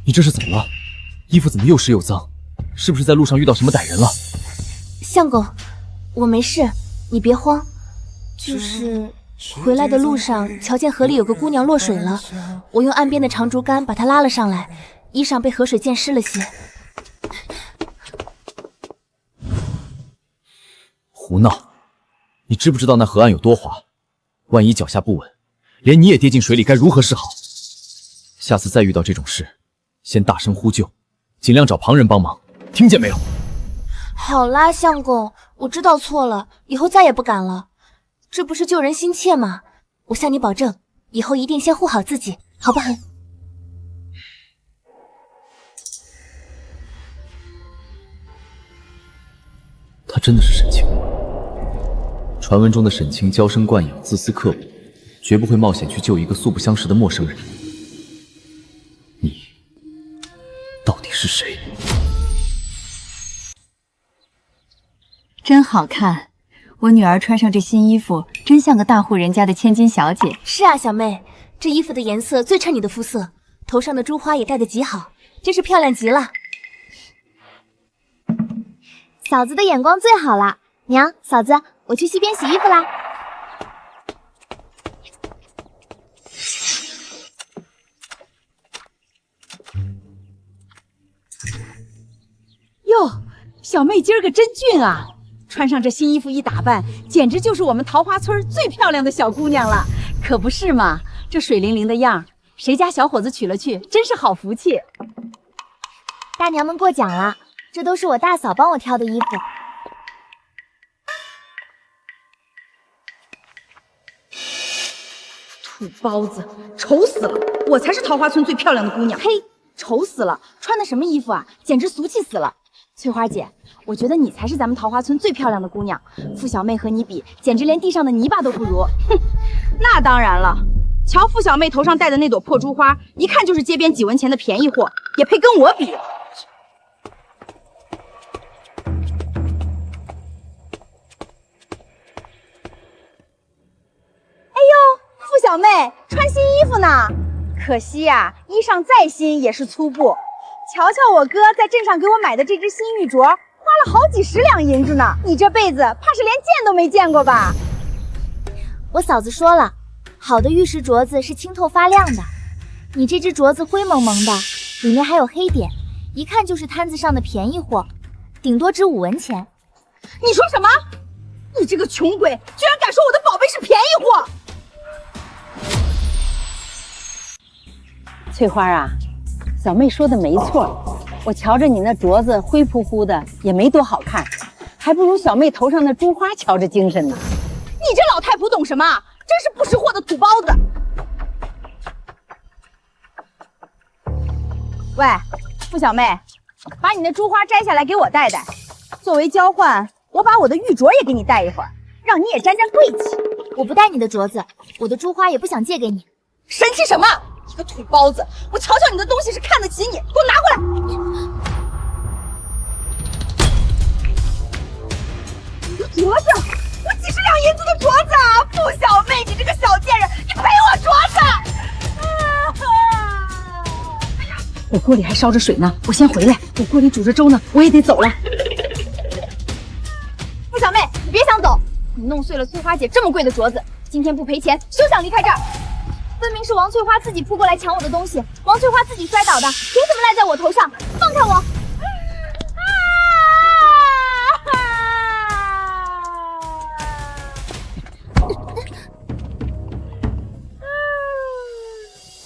你这是怎么了？衣服怎么又湿又脏？是不是在路上遇到什么歹人了？相公，我没事，你别慌。就是回来的路上，瞧见河里有个姑娘落水了，我用岸边的长竹竿把她拉了上来，衣裳被河水溅湿了些。胡闹！你知不知道那河岸有多滑？万一脚下不稳，连你也跌进水里，该如何是好？下次再遇到这种事，先大声呼救，尽量找旁人帮忙，听见没有？好啦，相公，我知道错了，以后再也不敢了。这不是救人心切吗？我向你保证，以后一定先护好自己，好不好？他真的是沈清吗？传闻中的沈清娇生惯养，自私刻薄，绝不会冒险去救一个素不相识的陌生人。你到底是谁？真好看，我女儿穿上这新衣服，真像个大户人家的千金小姐。是啊，小妹，这衣服的颜色最衬你的肤色，头上的珠花也戴得极好，真是漂亮极了。嫂子的眼光最好了，娘，嫂子，我去溪边洗衣服啦。哟，小妹今儿个真俊啊！穿上这新衣服一打扮，简直就是我们桃花村最漂亮的小姑娘了，可不是嘛？这水灵灵的样，谁家小伙子娶了去，真是好福气。大娘们过奖了，这都是我大嫂帮我挑的衣服。土包子，丑死了！我才是桃花村最漂亮的姑娘。呸！丑死了！穿的什么衣服啊？简直俗气死了！翠花姐，我觉得你才是咱们桃花村最漂亮的姑娘。傅小妹和你比，简直连地上的泥巴都不如。哼，那当然了。瞧傅小妹头上戴的那朵破珠花，一看就是街边几文钱的便宜货，也配跟我比？傅小妹穿新衣服呢，可惜呀，衣裳再新也是粗布。瞧瞧我哥在镇上给我买的这只新玉镯，花了了好几十两银子呢，你这辈子怕是连见都没见过吧？我嫂子说了，好的玉石镯子是清透发亮的，你这只镯子灰蒙蒙的，里面还有黑点，一看就是摊子上的便宜货，顶多值5文钱。你说什么？你这个穷鬼，居然敢说我的宝贝是便宜货！翠花啊，小妹说的没错，我瞧着你那镯子灰扑扑的，也没多好看，还不如小妹头上的珠花瞧着精神呢。你这老太婆懂什么？真是不识货的土包子！喂，付小妹，把你那珠花摘下来给我戴戴，作为交换，我把我的玉镯也给你戴一会儿，让你也沾沾贵气。我不戴你的镯子，我的珠花也不想借给你。神气什么？你个土包子！我瞧瞧你的东西是看得起你，给我拿过来！你的镯子，我几十两银子的镯子啊！付小妹，你这个小贱人，你赔我镯子！我锅里还烧着水呢，我先回来。我锅里煮着粥呢，我也得走了。付小妹，你别想走！你弄碎了翠花姐这么贵的镯子，今天不赔钱，休想离开这儿！分明是王翠花自己扑过来抢我的东西，王翠花自己摔倒的，凭什么赖在我头上？放开我！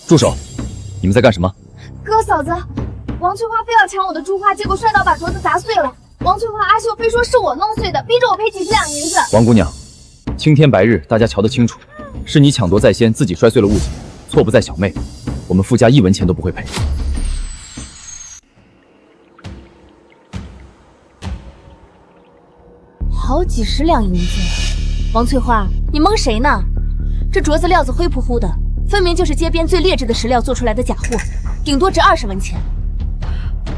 住手！你们在干什么？哥嫂子，王翠花非要抢我的珠花，结果摔倒把镯子砸碎了。王翠花、阿秀非说是我弄碎的，逼着我赔几十两银子。王姑娘，青天白日，大家瞧得清楚，是你抢夺在先，自己摔碎了物件，错不在小妹，我们付家1文钱都不会赔。好几十两银子，王翠花，你蒙谁呢？这镯子料子灰扑扑的，分明就是街边最劣质的石料做出来的假货，顶多值20文钱。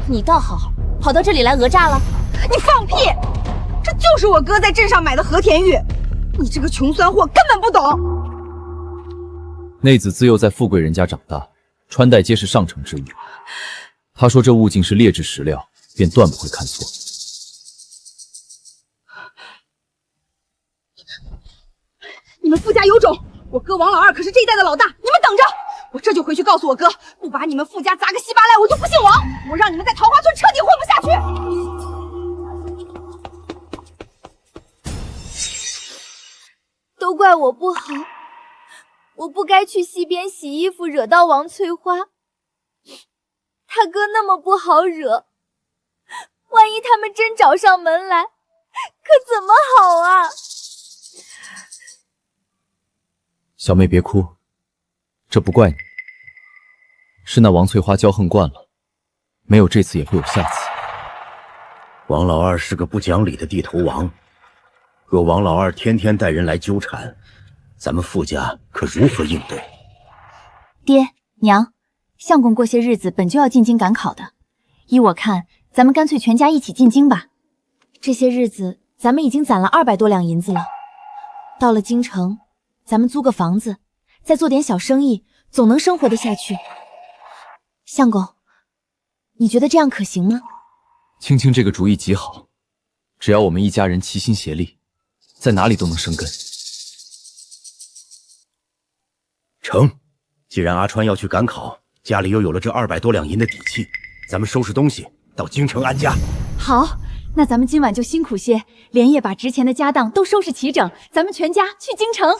你倒好，跑到这里来讹诈了？你放屁！这就是我哥在镇上买的和田玉，你这个穷酸货根本不懂。内子自幼在富贵人家长大，穿戴皆是上乘之物。他说这物竟是劣质石料，便断不会看错。你们付家有种！我哥王老二可是这一代的老大，你们等着！我这就回去告诉我哥，不把你们付家砸个稀巴烂，我就不姓王！我让你们在桃花村彻底混不下去！都怪我不好，我不该去溪边洗衣服，惹到王翠花。他哥那么不好惹，万一他们真找上门来，可怎么好啊？小妹别哭，这不怪你，是那王翠花骄横惯了，没有这次也会有下次。王老二是个不讲理的地头王，若王老二天天带人来纠缠，咱们付家可如何应对？爹娘，相公过些日子本就要进京赶考的，依我看，咱们干脆全家一起进京吧。这些日子咱们已经攒了200多两银子了，到了京城，咱们租个房子，再做点小生意，总能生活得下去。相公，你觉得这样可行吗？青青这个主意极好，只要我们一家人齐心协力，在哪里都能生根。成，既然阿川要去赶考，家里又有了这200多两银的底气，咱们收拾东西到京城安家。好，那咱们今晚就辛苦些，连夜把值钱的家当都收拾齐整，咱们全家去京城。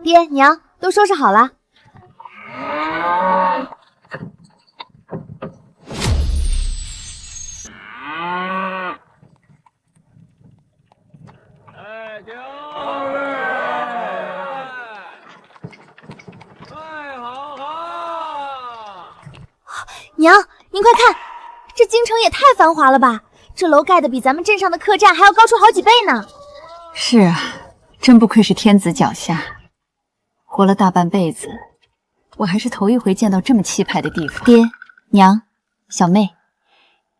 爹娘都收拾好了。娘，您快看，这京城也太繁华了吧！这楼盖的比咱们镇上的客栈还要高出好几倍呢。是啊，真不愧是天子脚下，活了大半辈子，我还是头一回见到这么气派的地方。爹娘，小妹，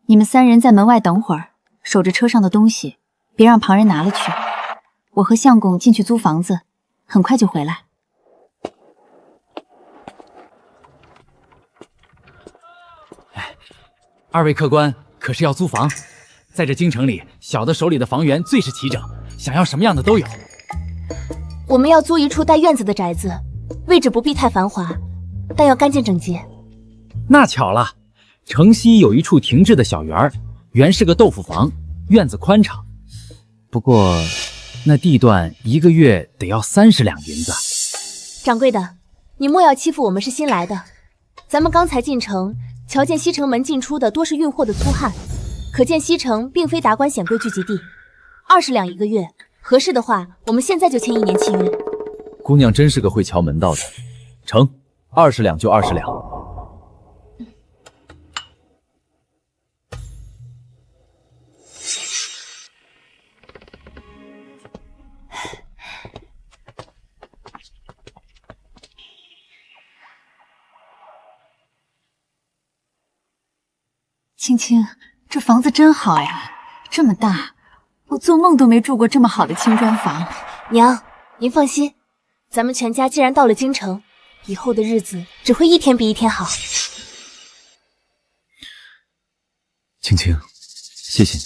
你们3人在门外等会儿，守着车上的东西，别让旁人拿了去。我和相公进去租房子，很快就回来。二位客官可是要租房？在这京城里，小的手里的房源最是齐整，想要什么样的都有。我们要租一处带院子的宅子，位置不必太繁华，但要干净整洁。那巧了，城西有一处停滞的小园儿，原是个豆腐房，院子宽敞。不过那地段1个月得要30两银子。掌柜的，你莫要欺负我们是新来的。咱们刚才进城，瞧见西城门进出的多是运货的粗汉，可见西城并非达官显贵聚集地。20两1个月，合适的话，我们现在就签1年契约。姑娘真是个会瞧门道的。成，20两就20两。青青，这房子真好呀，这么大，我做梦都没住过这么好的青砖房。娘，您放心，咱们全家既然到了京城，以后的日子只会一天比一天好。青青，谢谢你。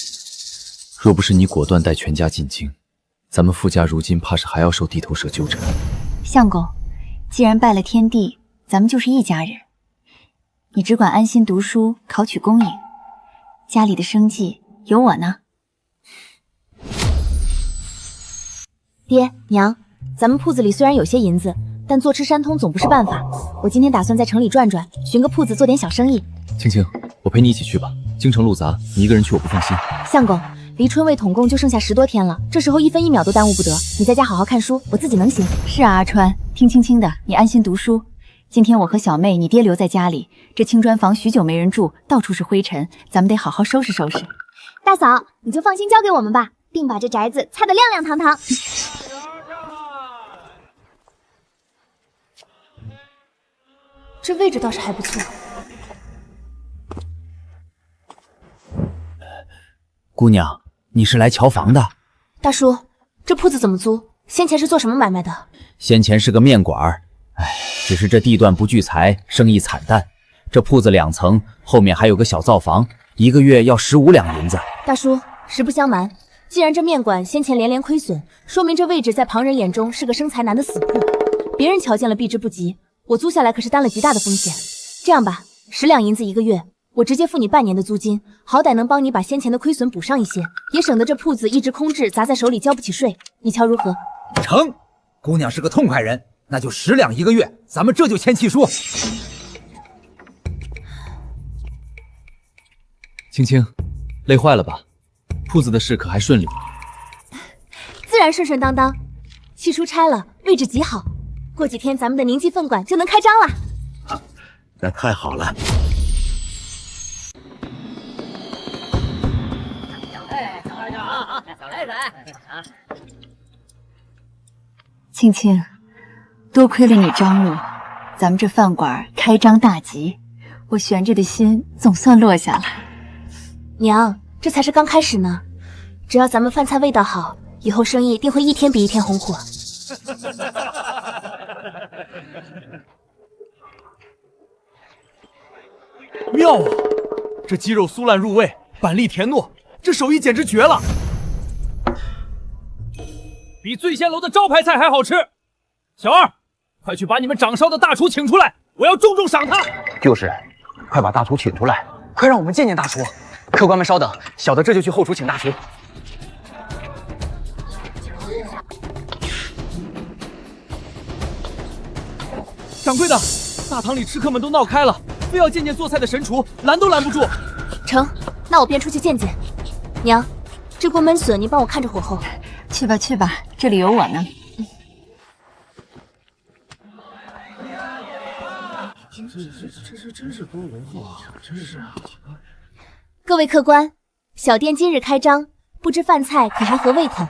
若不是你果断带全家进京，咱们傅家如今怕是还要受地头蛇纠缠。相公，既然拜了天地，咱们就是一家人。你只管安心读书，考取功名，家里的生计有我呢。爹娘，咱们铺子里虽然有些银子，但坐吃山空总不是办法。我今天打算在城里转转，寻个铺子做点小生意。青青，我陪你一起去吧。京城路杂，你一个人去我不放心。相公，离春卫统共就剩下10多天了，这时候1分1秒都耽误不得。你在家好好看书，我自己能行。是啊，阿川，听青青的，你安心读书。今天我和小妹，你爹留在家里，这青砖房许久没人住，到处是灰尘，咱们得好好收拾收拾。大嫂，你就放心交给我们吧，并把这宅子擦得亮亮堂堂。这位置倒是还不错。姑娘，你是来瞧房的？大叔，这铺子怎么租？先前是做什么买卖的？先前是个面馆儿，只是这地段不聚财，生意惨淡。这铺子2层，后面还有个小灶房，1个月要15两银子。大叔，实不相瞒，既然这面馆先前连连亏损，说明这位置在旁人眼中是个生财难的死铺，别人瞧见了避之不及。我租下来可是担了极大的风险。这样吧，10两银子1个月，我直接付你半年的租金，好歹能帮你把先前的亏损补上一些，也省得这铺子一直空置，砸在手里交不起税。你瞧如何？成，姑娘是个痛快人，那就10两1个月，咱们这就签契书。青青，累坏了吧？铺子的事可还顺利吗？自然顺顺当当，契书拆了，位置极好，过几天咱们的宁记饭馆就能开张了。那太好了。青青，多亏了你张罗，咱们这饭馆开张大吉，我悬着的心总算落下来。娘，这才是刚开始呢，只要咱们饭菜味道好，以后生意定会一天比一天红火。妙啊！这鸡肉酥烂入味，板栗甜糯，这手艺简直绝了，比醉仙楼的招牌菜还好吃。小二，快去把你们掌烧的大厨请出来，我要重重赏他。就是，快把大厨请出来，快让我们见见大厨。客官们稍等，小的这就去后厨请大厨。掌柜的，大堂里吃客们都闹开了，非要见见做菜的神厨，拦都拦不住。成，那我便出去见见。娘，这锅焖笋你帮我看着火候。去吧去吧，这里有我呢。这真是多文化，真是啊！各位客官，小店今日开张，不知饭菜可还合胃口？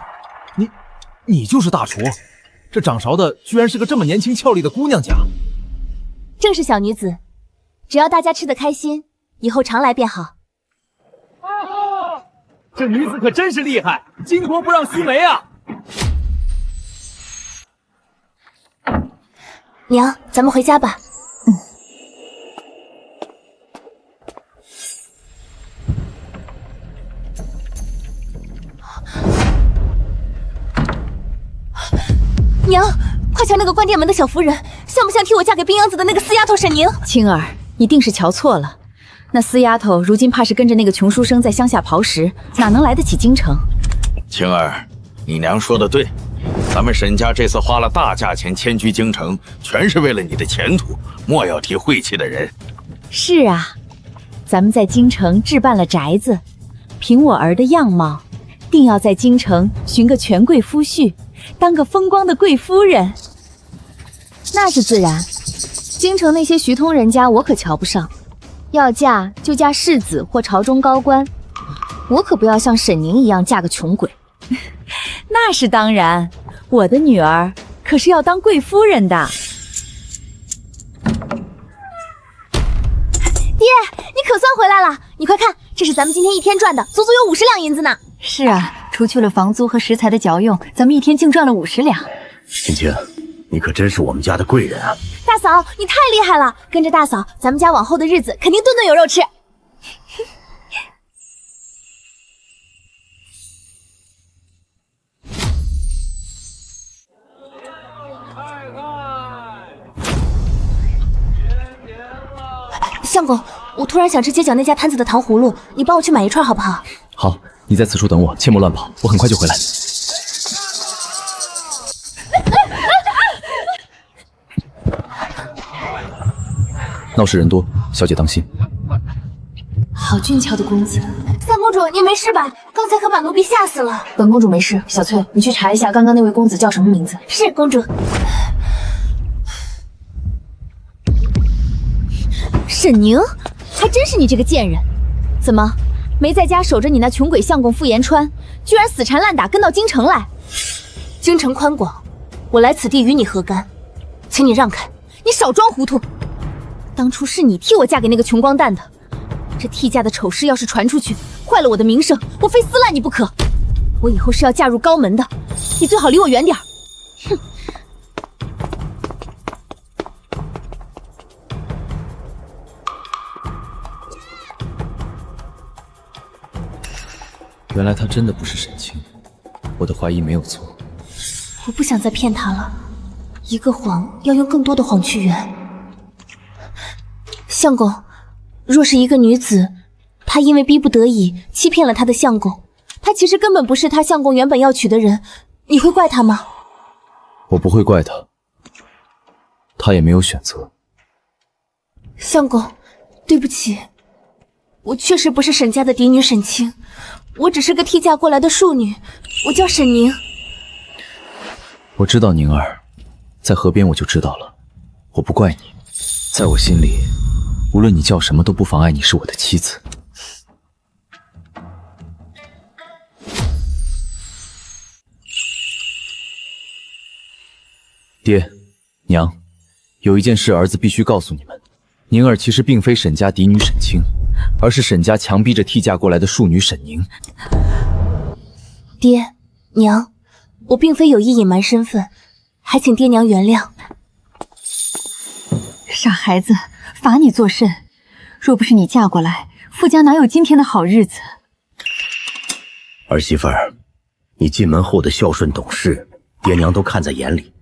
你就是大厨？这掌勺的居然是个这么年轻俏丽的姑娘家。正是小女子，只要大家吃得开心，以后常来便好。这女子可真是厉害，巾帼不让须眉啊！娘，咱们回家吧。娘，快瞧那个关殿门的小夫人，像不像替我嫁给冰阳子的那个死丫头沈宁？青儿，你定是瞧错了。那死丫头如今怕是跟着那个穷书生在乡下刨食，哪能来得起京城？青儿，你娘说的对，咱们沈家这次花了大价钱迁居京城，全是为了你的前途，莫要提晦气的人。是啊，咱们在京城置办了宅子，凭我儿的样貌，定要在京城寻个权贵夫婿，当个风光的贵夫人。那是自然，京城那些徐通人家我可瞧不上，要嫁就嫁世子或朝中高官，我可不要像沈宁一样嫁个穷鬼。那是当然，我的女儿可是要当贵夫人的。爹，你可算回来了！你快看，这是咱们今天一天赚的，足足有50两银子呢。是啊，除去了房租和食材的嚼用，咱们一天竟赚了50两。青青，你可真是我们家的贵人啊！大嫂，你太厉害了！跟着大嫂，咱们家往后的日子肯定顿顿有肉吃。相公，我突然想吃街角那家摊子的糖葫芦，你帮我去买一串好不好？好，你在此处等我，切莫乱跑，我很快就回来。闹市人多，小姐当心。好俊俏的公子，三公主，您没事吧？刚才可把奴婢吓死了。本公主没事。小翠，你去查一下刚刚那位公子叫什么名字。是公主。沈宁，还真是你这个贱人！怎么没在家守着你那穷鬼相公傅延川，居然死缠烂打跟到京城来？京城宽广，我来此地与你何干？请你让开！你少装糊涂！当初是你替我嫁给那个穷光蛋的，这替嫁的丑事要是传出去，坏了我的名声，我非撕烂你不可！我以后是要嫁入高门的，你最好离我远点儿！哼！原来她真的不是沈清，我的怀疑没有错。我不想再骗她了，一个谎要用更多的谎去圆。相公，若是一个女子，她因为逼不得已欺骗了她的相公，她其实根本不是她相公原本要娶的人，你会怪她吗？我不会怪她，她也没有选择。相公，对不起，我确实不是沈家的嫡女沈清，我只是个替嫁过来的庶女，我叫沈宁。我知道宁儿，在河边我就知道了，我不怪你，在我心里，无论你叫什么都不妨碍你是我的妻子。爹，娘，有一件事儿子必须告诉你们，宁儿其实并非沈家嫡女沈清，而是沈家强逼着替嫁过来的庶女沈宁。爹娘，我并非有意隐瞒身份，还请爹娘原谅。傻孩子，罚你作甚？若不是你嫁过来，傅家哪有今天的好日子？儿媳妇儿，你进门后的孝顺懂事，爹娘都看在眼里。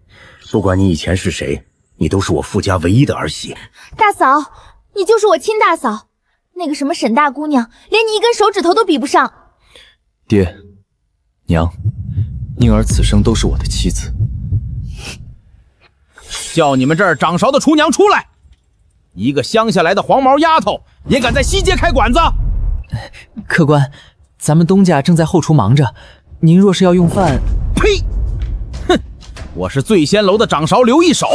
不管你以前是谁，你都是我傅家唯一的儿媳。大嫂，你就是我亲大嫂，那个什么沈大姑娘，连你一根手指头都比不上。爹，娘，宁儿此生都是我的妻子。叫你们这儿掌勺的厨娘出来！一个乡下来的黄毛丫头也敢在西街开馆子？客官，咱们东家正在后厨忙着，您若是要用饭……呸！哼，我是醉仙楼的掌勺刘一手，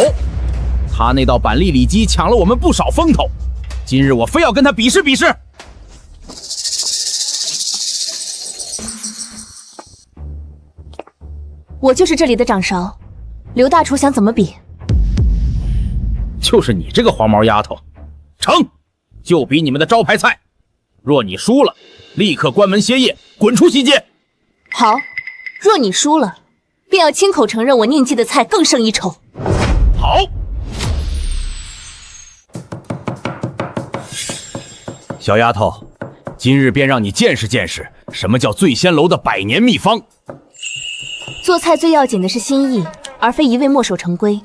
他那道板栗里脊抢了我们不少风头，今日我非要跟他比试比试。我就是这里的掌勺，刘大厨想怎么比？就是你这个黄毛丫头，成就比你们的招牌菜。若你输了，立刻关门歇业，滚出西街。好，若你输了，便要亲口承认我宁记的菜更胜一筹。好，小丫头，今日便让你见识见识什么叫醉仙楼的100年秘方。做菜最要紧的是心意，而非一味墨守成规。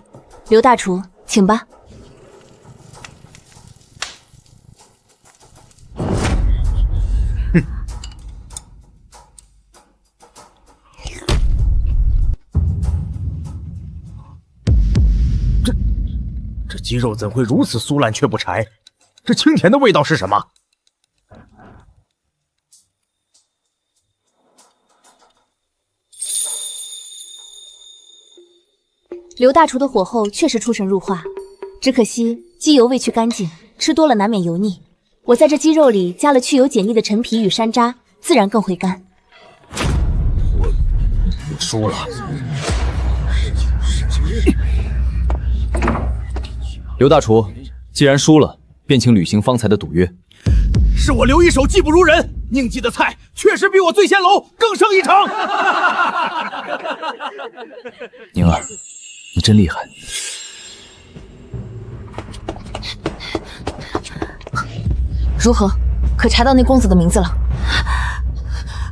刘大厨，请吧。这鸡肉怎会如此酥烂却不柴？这清甜的味道是什么？刘大厨的火候确实出神入化，只可惜鸡油未去干净，吃多了难免油腻。我在这鸡肉里加了去油解腻的陈皮与山楂，自然更回甘。我输了。刘大厨，既然输了，便请履行方才的赌约。是我刘一手技不如人，宁记的菜确实比我醉仙楼更胜一筹。宁儿，你真厉害。如何？可查到那公子的名字了？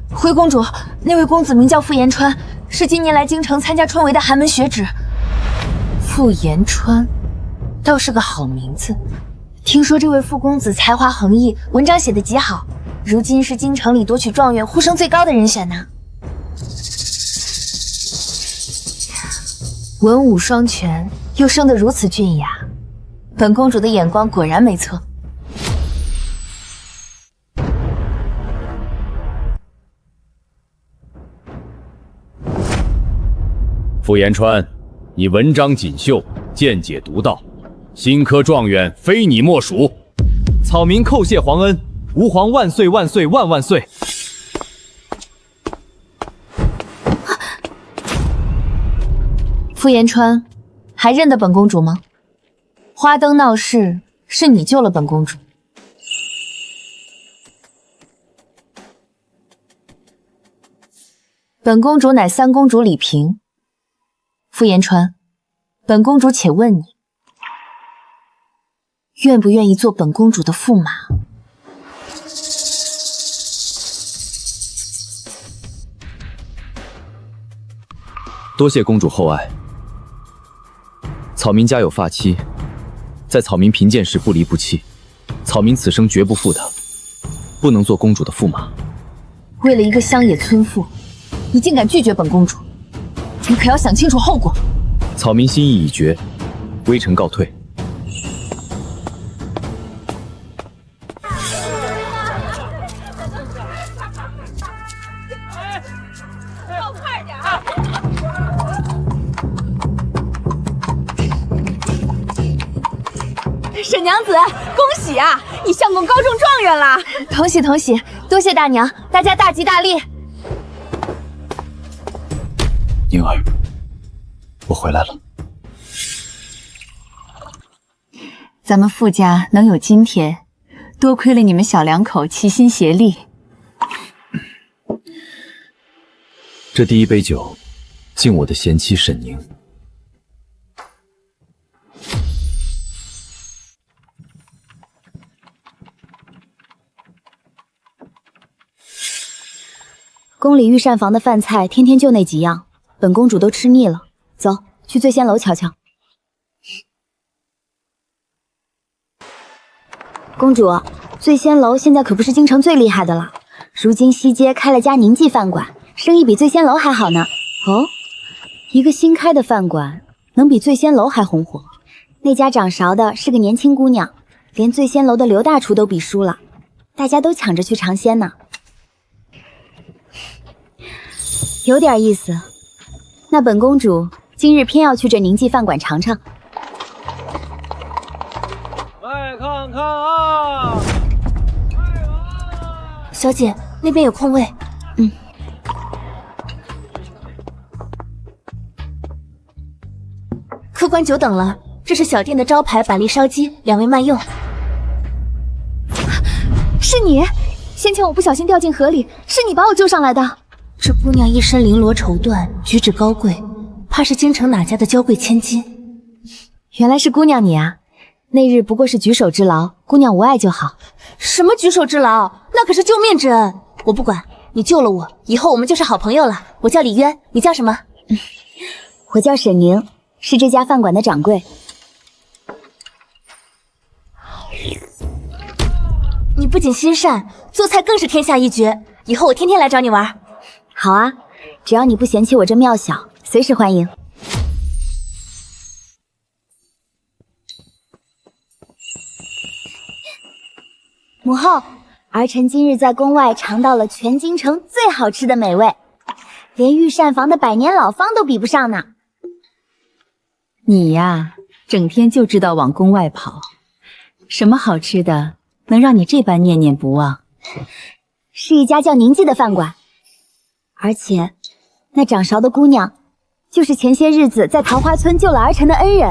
回公主，那位公子名叫傅延川，是今年来京城参加春闱的寒门学子。傅延川，倒是个好名字。听说这位傅公子才华横溢，文章写得极好，如今是京城里夺取状元呼声最高的人选呢。文武双全，又生得如此俊雅，本公主的眼光果然没错。傅延川，你文章锦绣，见解独到，新科状元非你莫属。草民叩谢皇恩，吾皇万岁万岁万万岁！傅延川，还认得本公主吗？花灯闹事，是你救了本公主。本公主乃三公主李萍。傅延川，本公主且问你，愿不愿意做本公主的驸马？多谢公主厚爱。草民家有发妻，在草民贫贱时不离不弃，草民此生绝不负她，不能做公主的驸马。为了一个乡野村妇，你竟敢拒绝本公主，你可要想清楚后果。草民心意已决，微臣告退。沈娘子，恭喜啊！你相公高中状元啦！同喜同喜，多谢大娘，大家大吉大利。宁儿，我回来了。咱们傅家能有今天，多亏了你们小两口齐心协力。这第一杯酒，敬我的贤妻沈宁。宫里御膳房的饭菜天天就那几样，本公主都吃腻了。走，去醉仙楼瞧瞧。公主，醉仙楼现在可不是京城最厉害的了，如今西街开了家宁记饭馆，生意比醉仙楼还好呢。哦，一个新开的饭馆能比醉仙楼还红火？那家掌勺的是个年轻姑娘，连醉仙楼的刘大厨都比输了，大家都抢着去尝鲜呢。有点意思，那本公主今日偏要去这宁记饭馆尝尝。快看看啊！小姐，那边有空位。客官久等了，这是小店的招牌板栗烧鸡，2位慢用。是你？先前我不小心掉进河里，是你把我救上来的。这姑娘一身绫罗绸缎，举止高贵，怕是京城哪家的娇贵千金。原来是姑娘你啊！那日不过是举手之劳，姑娘无碍就好。什么举手之劳？那可是救命之恩！我不管，你救了我，以后我们就是好朋友了。我叫李渊，你叫什么？我叫沈宁，是这家饭馆的掌柜。你不仅心善，做菜更是天下一绝。以后我天天来找你玩。好啊，只要你不嫌弃我这庙小，随时欢迎。母后，儿臣今日在宫外尝到了全京城最好吃的美味，连御膳房的百年老方都比不上呢。你呀，整天就知道往宫外跑，什么好吃的能让你这般念念不忘？是一家叫宁记的饭馆，而且那掌勺的姑娘，就是前些日子在桃花村救了儿臣的恩人。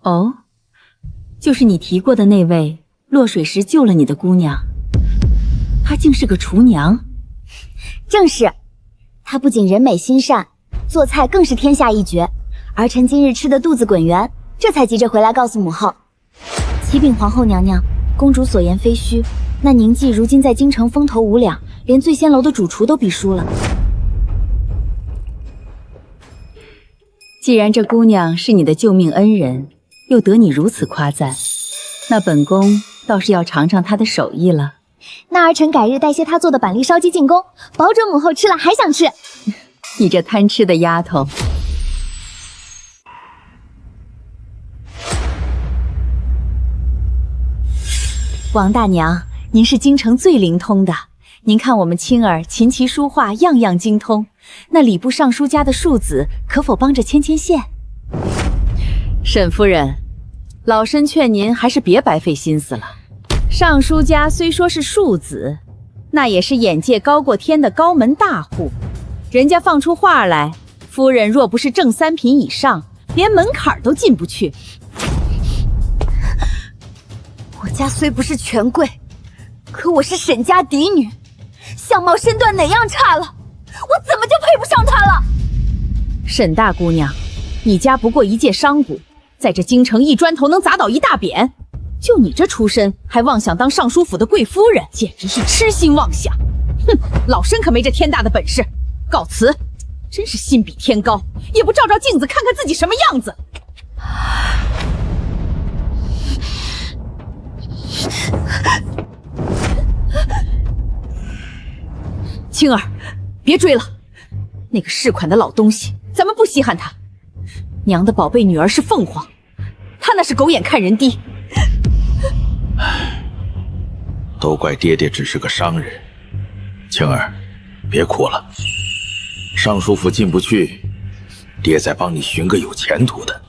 哦，就是你提过的那位落水时救了你的姑娘，她竟是个厨娘。正是，她不仅人美心善，做菜更是天下一绝。儿臣今日吃得肚子滚圆，这才急着回来告诉母后。启禀皇后娘娘，公主所言非虚，那宁记如今在京城风头无两，连醉仙楼的主厨都比输了。既然这姑娘是你的救命恩人，又得你如此夸赞，那本宫倒是要尝尝她的手艺了。那儿臣改日带些她做的板栗烧鸡进宫，保准母后吃了还想吃。你这贪吃的丫头！王大娘，您是京城最灵通的，您看我们青儿琴棋书画样样精通，那礼部尚书家的庶子可否帮着牵牵线？沈夫人，老身劝您还是别白费心思了。尚书家虽说是庶子，那也是眼界高过天的高门大户，人家放出话来，夫人若不是正3品以上，连门槛都进不去。我家虽不是权贵，可我是沈家嫡女，相貌身段哪样差了？我怎么就配不上他了？沈大姑娘，你家不过一介商贾，在这京城一砖头能砸倒一大匾，就你这出身，还妄想当尚书府的贵夫人，简直是痴心妄想！哼，老身可没这天大的本事，告辞！真是心比天高，也不照照镜子看看自己什么样子。青儿，别追了，那个市款的老东西，咱们不稀罕他。娘的宝贝女儿是凤凰，他那是狗眼看人低。都怪爹爹只是个商人。青儿，别哭了，尚书府进不去，爹再帮你寻个有前途的。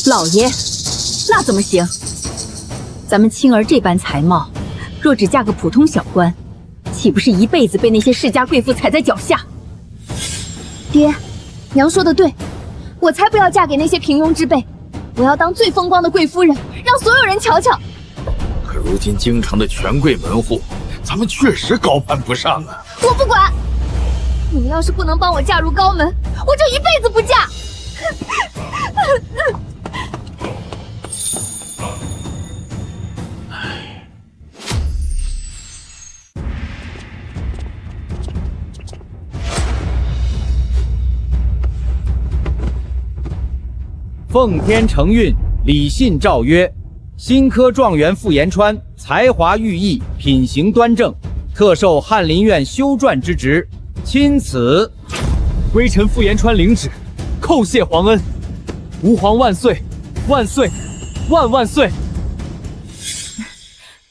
老爷，那怎么行？咱们青儿这般才貌，若只嫁个普通小官，岂不是一辈子被那些世家贵妇踩在脚下？爹，娘说的对，我才不要嫁给那些平庸之辈，我要当最风光的贵夫人，让所有人瞧瞧。可如今京城的权贵门户，咱们确实高攀不上啊！我不管，你们要是不能帮我嫁入高门，我就一辈子不嫁。奉天承运，礼信诏曰：新科状元傅延川才华玉毅，品行端正，特授翰林院修撰之职，钦此。微臣傅延川领旨，叩谢皇恩。吾皇万岁，万岁，万万岁！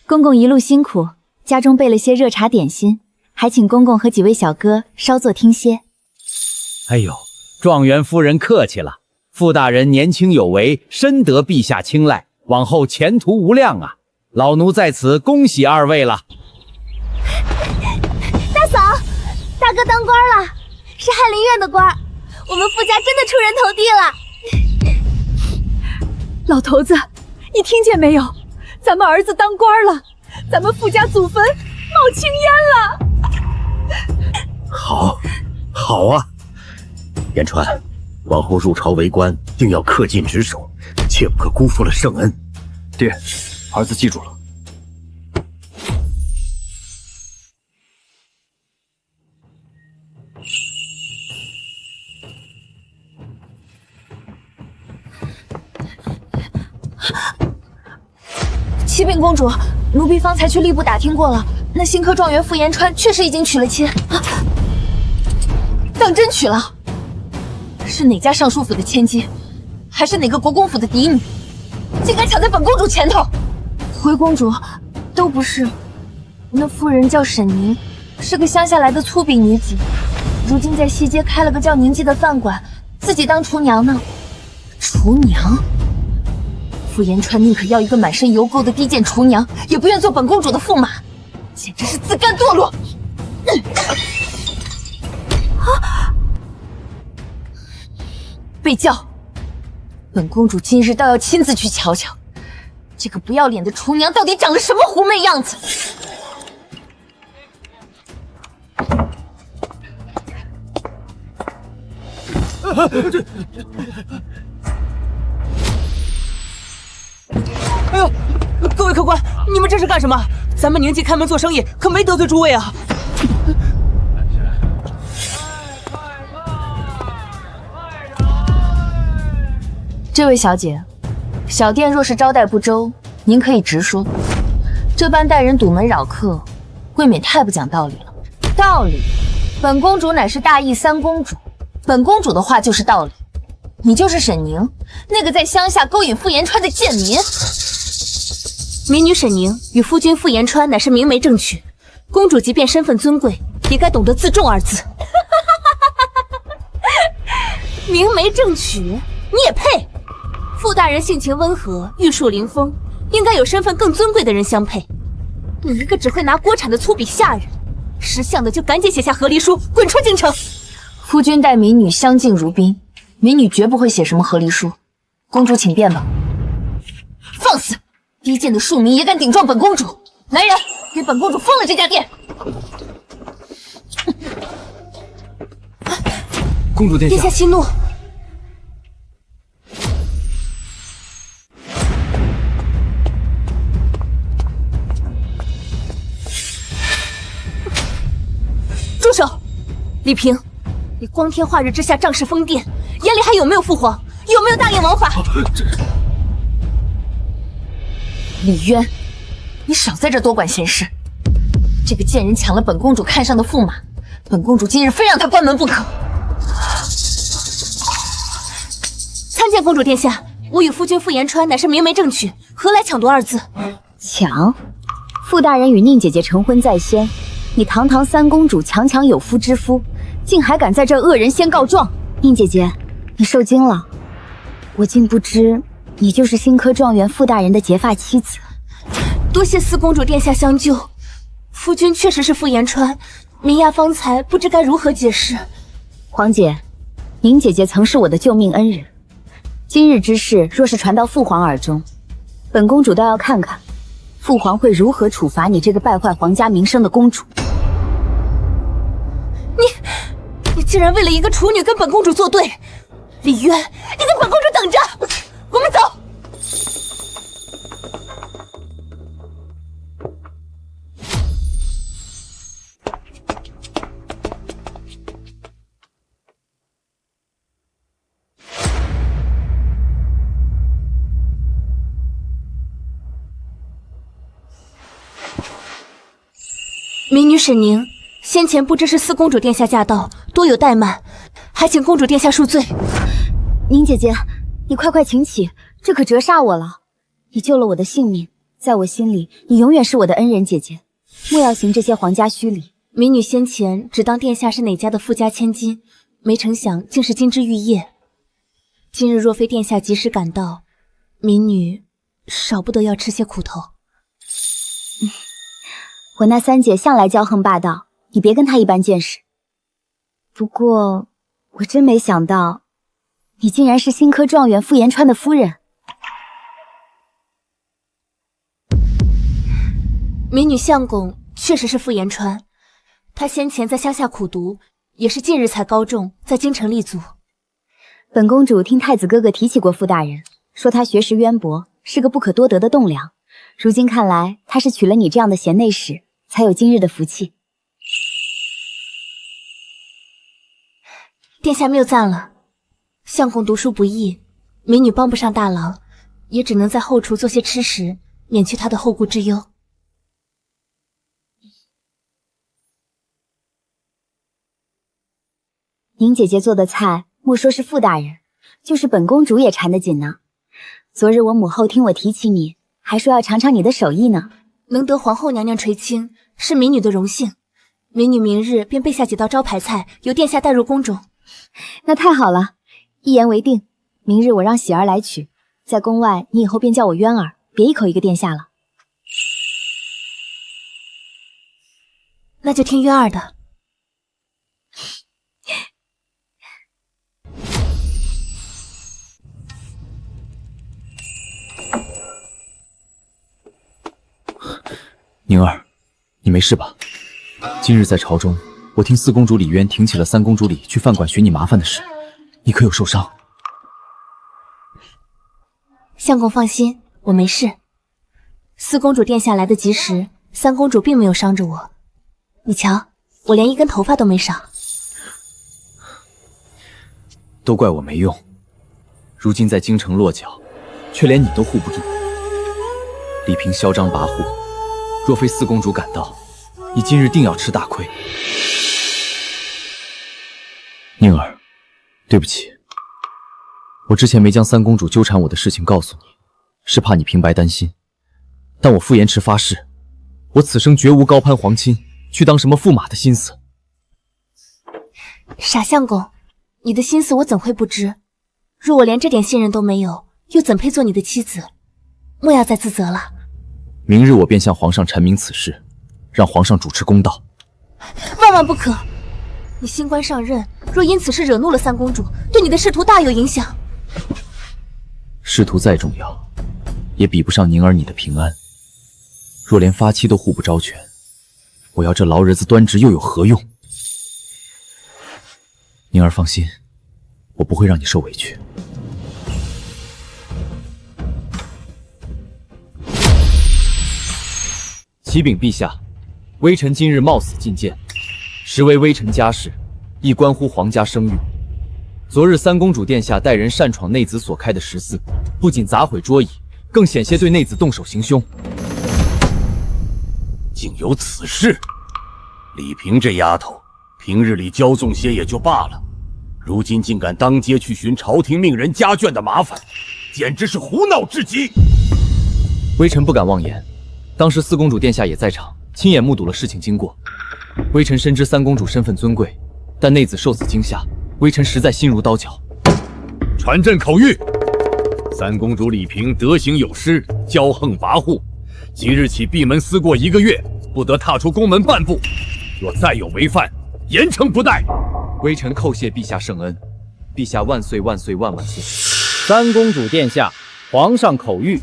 公公一路辛苦，家中备了些热茶点心，还请公公和几位小哥稍作听歇。哎呦，状元夫人客气了。傅大人年轻有为，深得陛下青睐，往后前途无量啊！老奴在此恭喜二位了。大嫂，大哥当官了，是翰林院的官，我们傅家真的出人头地了。老头子，你听见没有？咱们儿子当官了，咱们傅家祖坟冒青烟了。好，好啊，延川。往后入朝为官，定要恪尽职守，切不可辜负了圣恩。爹，儿子记住了。启禀公主，奴婢方才去吏部打听过了，那新科状元傅延川确实已经娶了亲。当真娶了？是哪家尚书府的千金，还是哪个国公府的嫡女？竟敢抢在本公主前头！回公主，都不是。那妇人叫沈宁，是个乡下来的粗鄙女子，如今在西街开了个叫宁记的饭馆，自己当厨娘呢。厨娘？傅延川宁可要一个满身油垢的低贱厨娘，也不愿做本公主的驸马，简直是自甘堕落！被叫，本公主今日倒要亲自去瞧瞧，这个不要脸的厨娘到底长了什么狐媚样子！哎呦，各位客官，你们这是干什么？咱们宁记开门做生意，可没得罪诸位啊！这位小姐，小店若是招待不周，您可以直说。这般待人堵门扰客，未免太不讲道理了。道理？本公主乃是大义三公主，本公主的话就是道理。你就是沈宁，那个在乡下勾引傅延川的贱民。民女沈宁与夫君傅延川乃是明媒正娶，公主即便身份尊贵，也该懂得自重二字。明媒正娶，你也配？傅大人性情温和，玉树临风，应该有身份更尊贵的人相配。你一个只会拿锅铲的粗鄙下人，识相的就赶紧写下和离书，滚出京城！夫君待民女相敬如宾，民女绝不会写什么和离书。公主请便吧。放肆！低贱的庶民也敢顶撞本公主！来人，给本公主封了这家店！公主殿下，殿下息怒。住手！李平，你光天化日之下仗势封殿，眼里还有没有父皇？有没有大燕王法？李渊，你少在这多管闲事！这个贱人抢了本公主看上的驸马，本公主今日非让他关门不可。参见公主殿下，我与夫君傅延川乃是明媒正娶，何来抢夺二字？抢？傅大人与宁姐姐成婚在先，你堂堂三公主强抢有夫之夫，竟还敢在这恶人先告状！宁姐姐，你受惊了，我竟不知你就是新科状元傅大人的结发妻子。多谢四公主殿下相救，夫君确实是傅延川，明雅方才不知该如何解释。皇姐，宁姐姐曾是我的救命恩人，今日之事若是传到父皇耳中，本公主倒要看看父皇会如何处罚你这个败坏皇家名声的公主。你竟然为了一个处女跟本公主作对！李渊，你跟本公主等着，我们走。民女沈宁，先前不知是四公主殿下驾到，多有怠慢，还请公主殿下恕罪。宁姐姐，你快请起，这可折煞我了。你救了我的性命，在我心里，你永远是我的恩人姐姐，莫要行这些皇家虚礼。民女先前只当殿下是哪家的富家千金，没成想竟是金枝玉叶。今日若非殿下及时赶到，民女少不得要吃些苦头。我那三姐向来骄横霸道，你别跟她一般见识。不过，我真没想到，你竟然是新科状元傅延川的夫人。民女相公确实是傅延川，他先前在乡下苦读，也是近日才高中，在京城立足。本公主听太子哥哥提起过傅大人，说他学识渊博，是个不可多得的栋梁。如今看来，他是娶了你这样的贤内侍，才有今日的福气。殿下谬赞了，相公读书不易，民女帮不上大郎，也只能在后厨做些吃食，免去他的后顾之忧。宁姐姐做的菜，莫说是傅大人，就是本公主也馋得紧呢。昨日我母后听我提起你，还说要尝尝你的手艺呢。能得皇后娘娘垂青，是民女的荣幸。民女明日便备下几道招牌菜，由殿下带入宫中。那太好了，一言为定。明日我让喜儿来取，在宫外你以后便叫我渊儿，别一口一个殿下了。那就听渊儿的。宁儿，你没事吧？今日在朝中，我听四公主李渊提起了三公主李去饭馆寻你麻烦的事，你可有受伤？相公放心，我没事。四公主殿下来得及时，三公主并没有伤着我。你瞧，我连一根头发都没少。都怪我没用，如今在京城落脚，却连你都护不住。李萍嚣张跋扈，若非四公主赶到，你今日定要吃大亏。宁儿，对不起，我之前没将三公主纠缠我的事情告诉你，是怕你平白担心。但我傅延迟发誓，我此生绝无高攀皇亲，去当什么驸马的心思。傻相公，你的心思我怎会不知？若我连这点信任都没有，又怎配做你的妻子？莫要再自责了。明日我便向皇上阐明此事，让皇上主持公道。万万不可！你新官上任，若因此事惹怒了三公主，对你的仕途大有影响。仕途再重要，也比不上宁儿你的平安。若连发妻都互不招全，我要这老日子端直又有何用？宁儿放心，我不会让你受委屈。启禀陛下，微臣今日冒死进谏，实为微臣家事，亦关乎皇家声誉。昨日三公主殿下带人擅闯内子所开的食肆，不仅砸毁桌椅，更险些对内子动手行凶。竟有此事！李萍这丫头，平日里骄纵些也就罢了，如今竟敢当街去寻朝廷命人家眷的麻烦，简直是胡闹至极。微臣不敢妄言，当时四公主殿下也在场，亲眼目睹了事情经过。微臣深知三公主身份尊贵，但内子受此惊吓，微臣实在心如刀绞。传朕口谕：三公主李萍德行有失，骄横跋扈，即日起闭门思过1个月，不得踏出宫门半步。若再有违犯，严惩不贷。微臣叩谢陛下圣恩，陛下万岁万岁万万岁！三公主殿下，皇上口谕：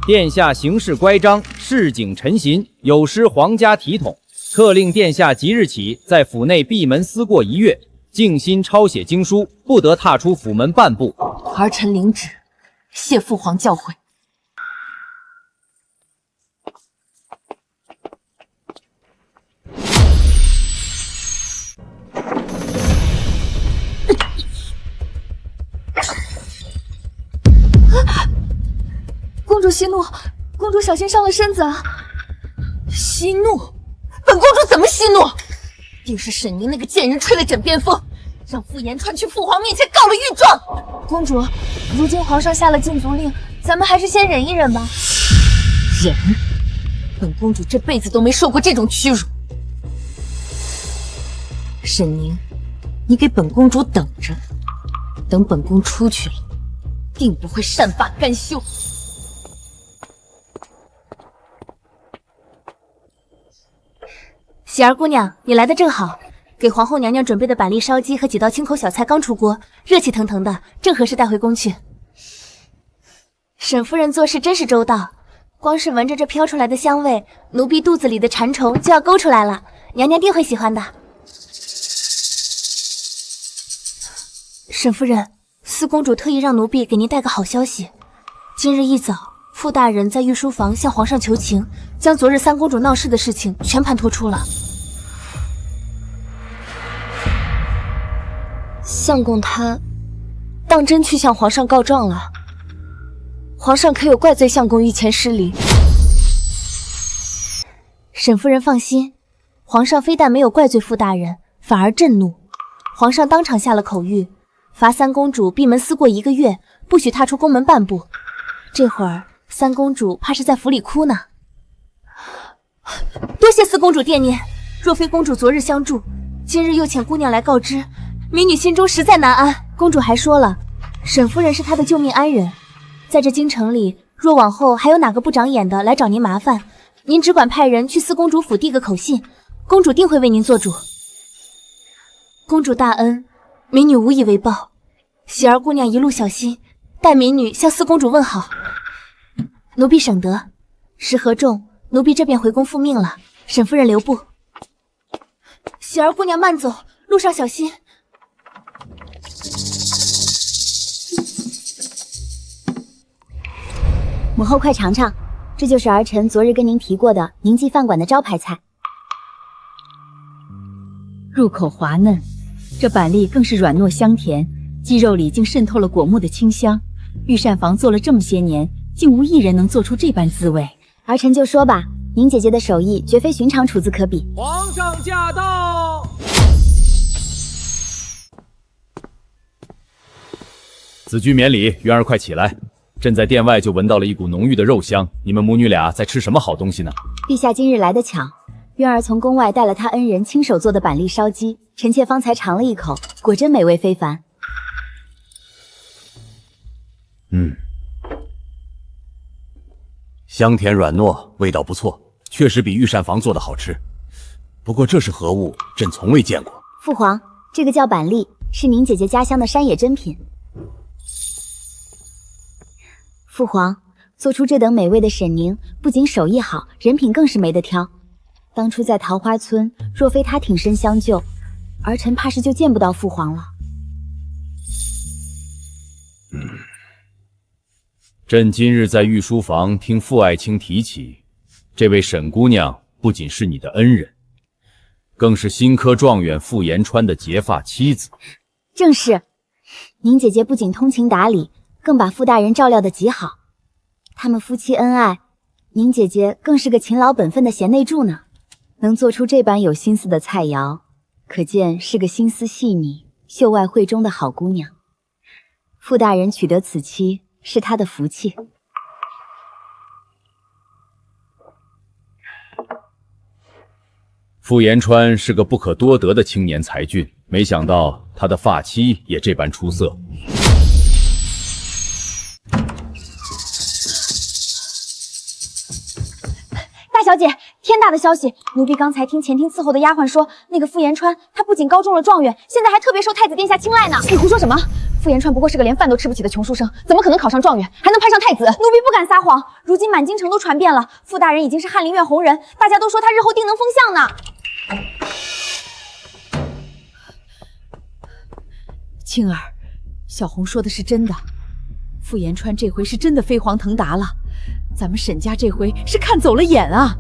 殿下行事乖张，市井陈行，有失皇家体统，特令殿下即日起在府内闭门思过1月，静心抄写经书，不得踏出府门半步。儿臣领旨，谢父皇教诲。公主息怒，公主小心伤了身子啊！息怒？本公主怎么息怒？定是沈宁那个贱人吹了枕边风，让傅延川去父皇面前告了御状。公主，如今皇上下了禁足令，咱们还是先忍一忍吧。忍？本公主这辈子都没受过这种屈辱。沈宁，你给本公主等着，等本宫出去了，定不会善罢甘休。喜儿姑娘，你来的正好，给皇后娘娘准备的板栗烧鸡和几道清口小菜刚出锅，热气腾腾的，正合适带回宫去。沈夫人做事真是周到，光是闻着这飘出来的香味，奴婢肚子里的馋虫就要勾出来了，娘娘定会喜欢的。沈夫人，四公主特意让奴婢给您带个好消息，今日一早，傅大人在御书房向皇上求情，将昨日三公主闹事的事情全盘托出了。相公他当真去向皇上告状了？皇上可有怪罪相公御前失礼？沈夫人放心，皇上非但没有怪罪傅大人，反而震怒。皇上当场下了口谕，罚三公主闭门思过1个月，不许踏出宫门半步。这会儿三公主怕是在府里哭呢。多谢四公主惦念，若非公主昨日相助，今日又请姑娘来告知，民女心中实在难安。公主还说了，沈夫人是她的救命恩人，在这京城里，若往后还有哪个不长眼的来找您麻烦，您只管派人去四公主府递个口信，公主定会为您做主。公主大恩，民女无以为报。喜儿姑娘一路小心，待民女向四公主问好。奴婢省得，时合重，奴婢这便回宫复命了。沈夫人留步。喜儿姑娘慢走，路上小心。母后快尝尝，这就是儿臣昨日跟您提过的宁记饭馆的招牌菜。入口滑嫩，这板栗更是软糯香甜，鸡肉里竟渗透了果木的清香。御膳房做了这么些年，竟无一人能做出这般滋味。儿臣就说吧，宁姐姐的手艺绝非寻常厨子可比。皇上驾到！子居免礼，渊儿快起来！朕在殿外就闻到了一股浓郁的肉香，你们母女俩在吃什么好东西呢？陛下今日来得巧，渊儿从宫外带了他恩人亲手做的板栗烧鸡，臣妾方才尝了一口，果真美味非凡。香甜软糯，味道不错，确实比御膳房做的好吃。不过这是何物？朕从未见过。父皇，这个叫板栗，是您姐姐家乡的山野珍品。父皇，做出这等美味的沈宁，不仅手艺好，人品更是没得挑。当初在桃花村，若非他挺身相救，儿臣怕是就见不到父皇了。朕今日在御书房听傅爱卿提起，这位沈姑娘不仅是你的恩人，更是新科状元傅延川的结发妻子。正是，宁姐姐不仅通情达理，更把傅大人照料得极好。他们夫妻恩爱，宁姐姐更是个勤劳本分的贤内助呢。能做出这般有心思的菜肴，可见是个心思细腻、秀外慧中的好姑娘。傅大人娶得此妻，是他的福气。傅延川是个不可多得的青年才俊，没想到他的发妻也这般出色。大小姐，天大的消息！奴婢刚才听前厅伺候的丫鬟说，那个傅延川他不仅高中了状元，现在还特别受太子殿下青睐呢。你胡说什么？傅延川不过是个连饭都吃不起的穷书生，怎么可能考上状元，还能攀上太子？奴婢不敢撒谎。如今满京城都传遍了，傅大人已经是翰林院红人，大家都说他日后定能封相呢。青儿，小红说的是真的，傅延川这回是真的飞黄腾达了。咱们沈家这回是看走了眼啊！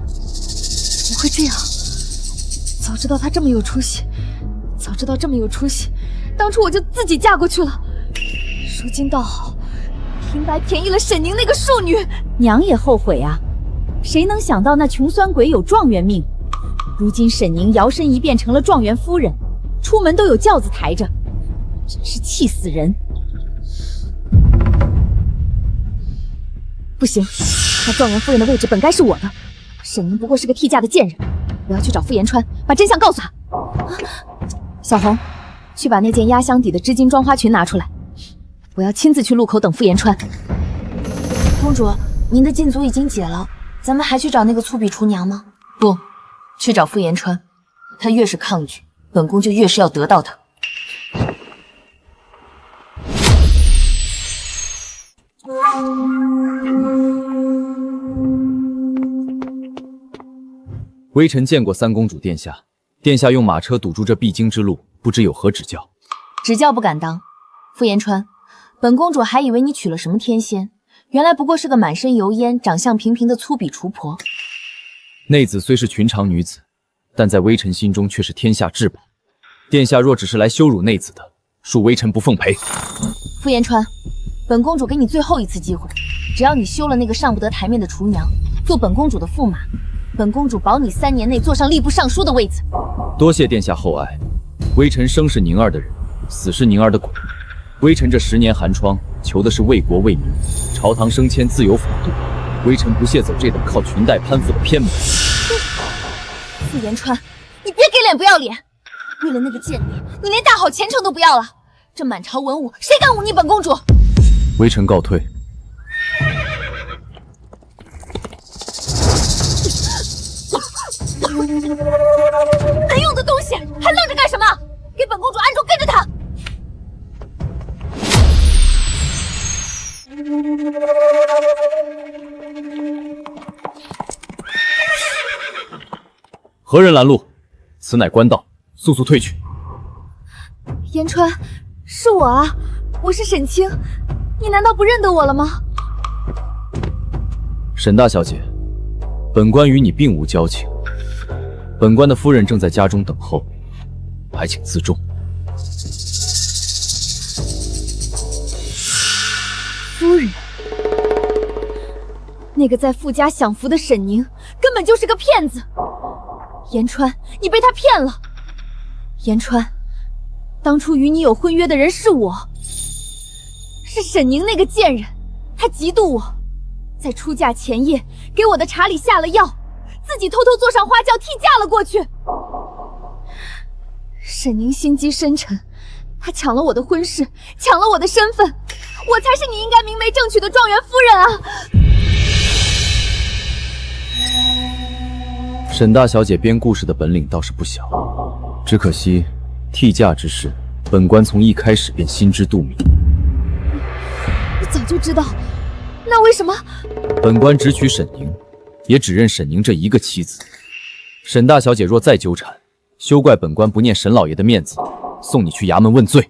怎么会这样？早知道他这么有出息，当初我就自己嫁过去了。如今倒好，平白便宜了沈宁那个庶女，娘也后悔啊！谁能想到那穷酸鬼有状元命？如今沈宁摇身一变成了状元夫人，出门都有轿子抬着，真是气死人！不行，那状元夫人的位置本该是我的，沈宁不过是个替嫁的贱人。我要去找傅延川，把真相告诉他。小红，去把那件压箱底的织金装花裙拿出来，我要亲自去路口等傅延川。公主，您的禁足已经解了，咱们还去找那个粗鄙厨娘吗？不，去找傅延川，他越是抗拒，本宫就越是要得到他。微臣见过三公主殿下，殿下用马车堵住这必经之路，不知有何指教？指教不敢当。傅延川，本公主还以为你娶了什么天仙，原来不过是个满身油烟、长相平平的粗鄙厨婆。内子虽是寻常女子，但在微臣心中却是天下至宝。殿下若只是来羞辱内子的，恕微臣不奉陪。傅延川，本公主给你最后一次机会，只要你休了那个上不得台面的厨娘，做本公主的驸马，本公主保你3年内坐上吏部尚书的位子。多谢殿下厚爱，微臣生是宁儿的人，死是宁儿的鬼。微臣这10年寒窗，求的是为国为民，朝堂升迁自有法度。微臣不屑走这等靠裙带攀附的偏门。傅延川，你别给脸不要脸！为了那个贱女，你连大好前程都不要了。这满朝文武，谁敢忤逆本公主？微臣告退。没用的东西，还愣着干什么？给本公主暗中跟着他！何人拦路？此乃官道，速速退去。延川，是我啊，我是沈清，你难道不认得我了吗？沈大小姐，本官与你并无交情，本官的夫人正在家中等候，还请自重。夫人，那个在傅家享福的沈宁，根本就是个骗子。延川，你被他骗了。延川，当初与你有婚约的人是我，是沈宁那个贱人，她嫉妒我，在出嫁前夜给我的茶里下了药，自己偷偷坐上花轿替嫁了过去。沈宁心机深沉，她抢了我的婚事，抢了我的身份，我才是你应该明媒正娶的状元夫人啊！沈大小姐编故事的本领倒是不小，只可惜替嫁之事，本官从一开始便心知肚明。你早就知道，那为什么？本官只娶沈宁，也只认沈宁这一个妻子。沈大小姐若再纠缠，休怪本官不念沈老爷的面子，送你去衙门问罪。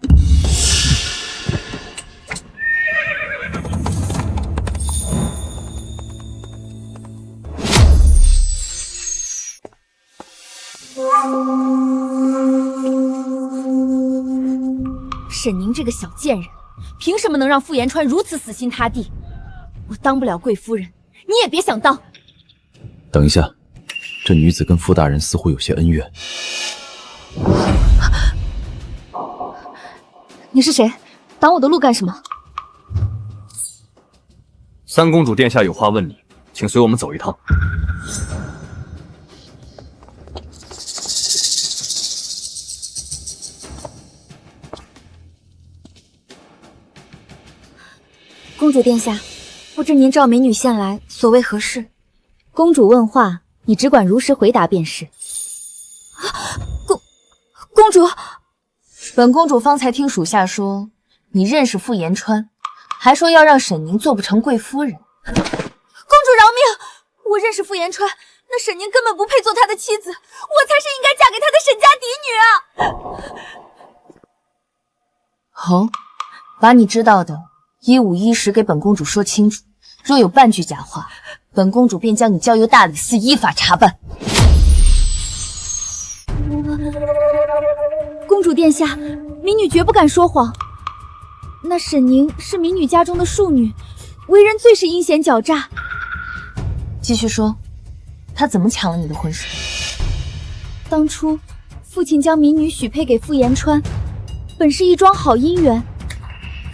沈宁这个小贱人，凭什么能让傅延川如此死心塌地？我当不了贵夫人，你也别想当。等一下，这女子跟傅大人似乎有些恩怨。你是谁？挡我的路干什么？三公主殿下有话问你，请随我们走一趟。公主殿下，不知您召美女献来，所谓何事？公主问话，你只管如实回答便是。公主，本公主方才听属下说，你认识傅延川，还说要让沈宁做不成贵夫人。公主饶命！我认识傅延川，那沈宁根本不配做他的妻子，我才是应该嫁给他的沈家嫡女啊！好，把你知道的151给本公主说清楚，若有半句假话，本公主便将你交由大理寺依法查办。公主殿下，民女绝不敢说谎。那沈宁是民女家中的庶女，为人最是阴险狡诈。继续说，她怎么抢了你的婚事？当初父亲将民女许配给傅延川，本是一桩好姻缘。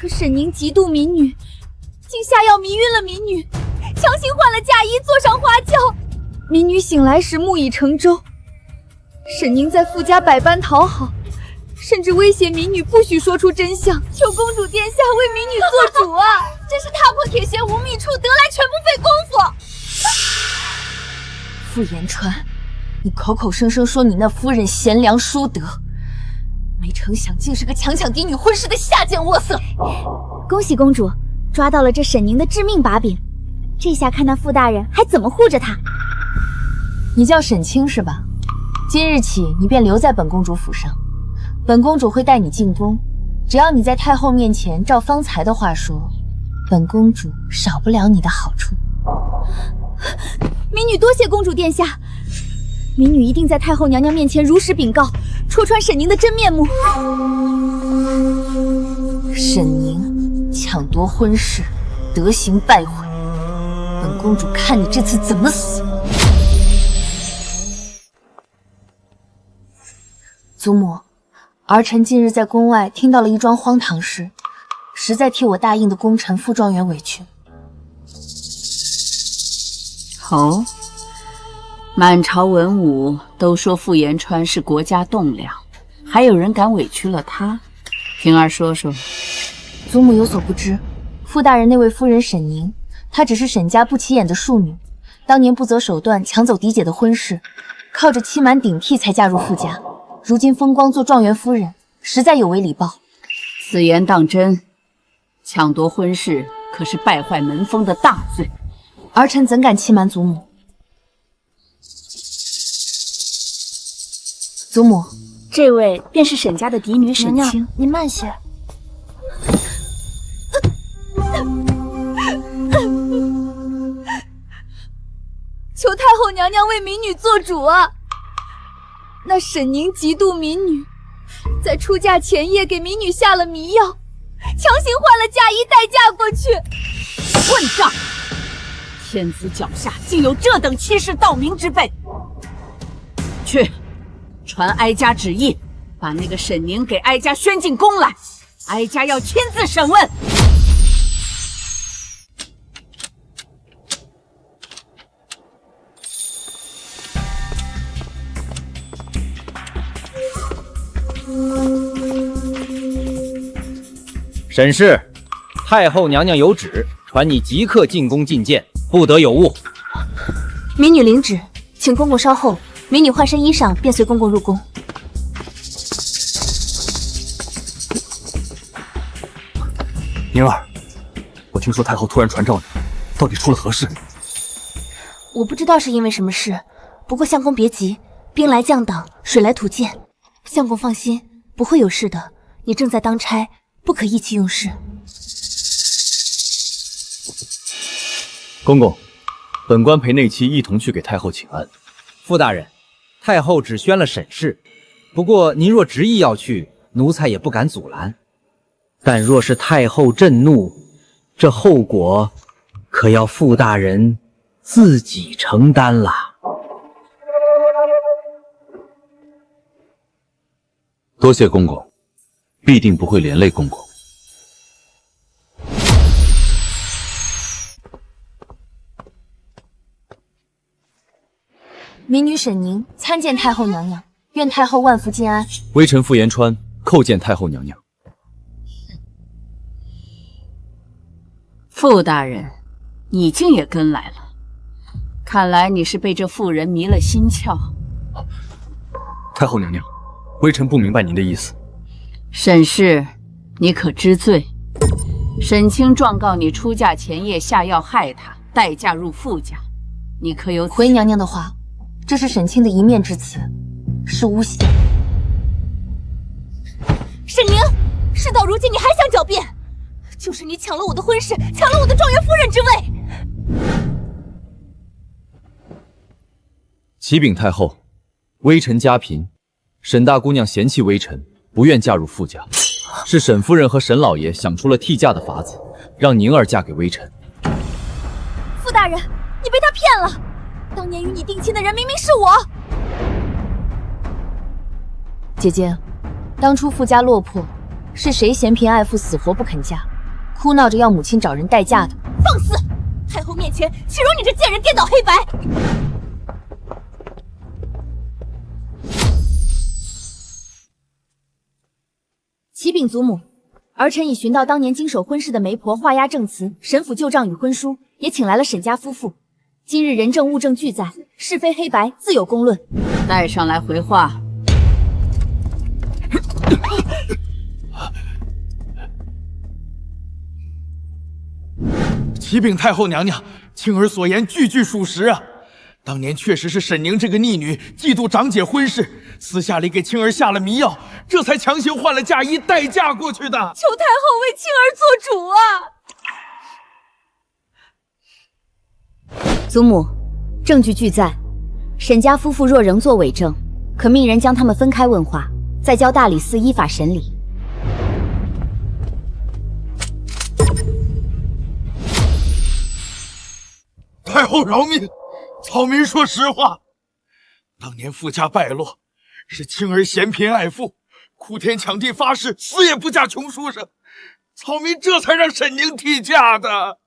可沈宁嫉妒民女，竟下药迷晕了民女，强行换了嫁衣，坐上花轿。民女醒来时木已成舟。沈宁在傅家百般讨好，甚至威胁民女不许说出真相，求公主殿下为民女做主啊！真是踏破铁鞋无觅处，得来全不费工夫。傅延川，你口口声声说你那夫人贤良淑德，没成想竟是个强抢嫡女婚事的下贱货色。恭喜公主，抓到了这沈宁的致命把柄，这下看那傅大人还怎么护着她。你叫沈清是吧？今日起你便留在本公主府上，本公主会带你进宫，只要你在太后面前照方才的话说，本公主少不了你的好处。民女多谢公主殿下，民女一定在太后娘娘面前如实禀告，戳穿沈宁的真面目。沈宁抢夺婚事，德行败坏，本公主看你这次怎么死！祖母，儿臣近日在宫外听到了一桩荒唐事，实在替我答应的功臣副状元委屈。哦，满朝文武都说傅延川是国家栋梁，还有人敢委屈了他？平儿说说。祖母有所不知，傅大人那位夫人沈宁，她只是沈家不起眼的庶女，当年不择手段抢走嫡姐的婚事，靠着欺瞒顶替才嫁入傅家。如今风光做状元夫人，实在有违礼报。此言当真？抢夺婚事可是败坏门风的大罪。儿臣怎敢欺瞒祖母？祖母，这位便是沈家的嫡女沈清。娘娘，您慢些。求太后娘娘为民女做主啊！那沈宁嫉妒民女，在出嫁前夜给民女下了迷药，强行换了嫁衣待嫁过去。混账！天子脚下竟有这等欺世盗名之辈！去，传哀家旨意，把那个沈宁给哀家宣进宫来，哀家要亲自审问。沈氏，太后娘娘有旨，传你即刻进宫觐见，不得有误。民女领旨，请公公稍后，民女换身衣裳，便随公公入宫。宁儿，我听说太后突然传召你，到底出了何事？我不知道是因为什么事，不过相公别急，兵来将挡，水来土掩。相公放心，不会有事的。你正在当差，不可意气用事。公公，本官陪内妻一同去给太后请安。傅大人，太后只宣了沈氏，不过您若执意要去，奴才也不敢阻拦。但若是太后震怒，这后果可要傅大人自己承担了。多谢公公，必定不会连累公公。民女沈宁参见太后娘娘，愿太后万福金安。微臣傅延川叩见太后娘娘。傅大人，你竟也跟来了，看来你是被这妇人迷了心窍。太后娘娘，微臣不明白您的意思。沈氏，你可知罪？沈清状告你出嫁前夜下药害她，待嫁入傅家，你可有回娘娘的话，这是沈清的一面之词，是诬陷。沈宁，事到如今你还想狡辩？就是你抢了我的婚事，抢了我的状元夫人之位。启禀太后，微臣家贫，沈大姑娘嫌弃微臣，不愿嫁入傅家，是沈夫人和沈老爷想出了替嫁的法子，让宁儿嫁给微臣。傅大人，你被他骗了！当年与你定亲的人明明是我。姐姐，当初傅家落魄，是谁嫌贫爱妇死活不肯嫁，哭闹着要母亲找人代嫁的？放肆！太后面前，岂容你这贱人颠倒黑白！启禀祖母，儿臣已寻到当年经手婚事的媒婆画押证词、沈府旧账与婚书，也请来了沈家夫妇。今日人证物证俱在，是非黑白自有公论。带上来回话。启禀太后娘娘，青儿所言句句属实啊！当年确实是沈宁这个逆女嫉妒长姐婚事，私下里给青儿下了迷药，这才强行换了嫁衣代嫁过去的。求太后为青儿做主啊！祖母，证据俱在，沈家夫妇若仍作伪证，可命人将他们分开问话，再交大理寺依法审理。太后饶命！草民说实话，当年傅家败落，是青儿嫌贫爱富，哭天抢地发誓死也不嫁穷书生，草民这才让沈宁替嫁的。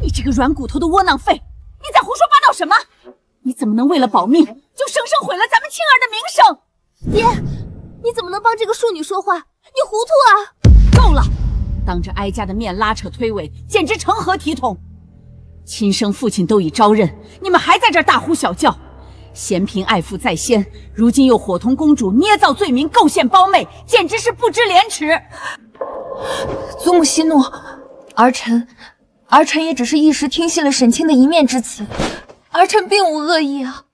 你这个软骨头的窝囊废，你在胡说八道什么？你怎么能为了保命，就生生毁了咱们青儿的名声？爹，你怎么能帮这个庶女说话？你糊涂啊！够了！当着哀家的面拉扯推诿，简直成何体统！亲生父亲都已招认，你们还在这儿大呼小叫，嫌贫爱富在先，如今又伙同公主捏造罪名，构陷胞妹，简直是不知廉耻！祖母息怒，儿臣也只是一时听信了沈清的一面之词，儿臣并无恶意啊！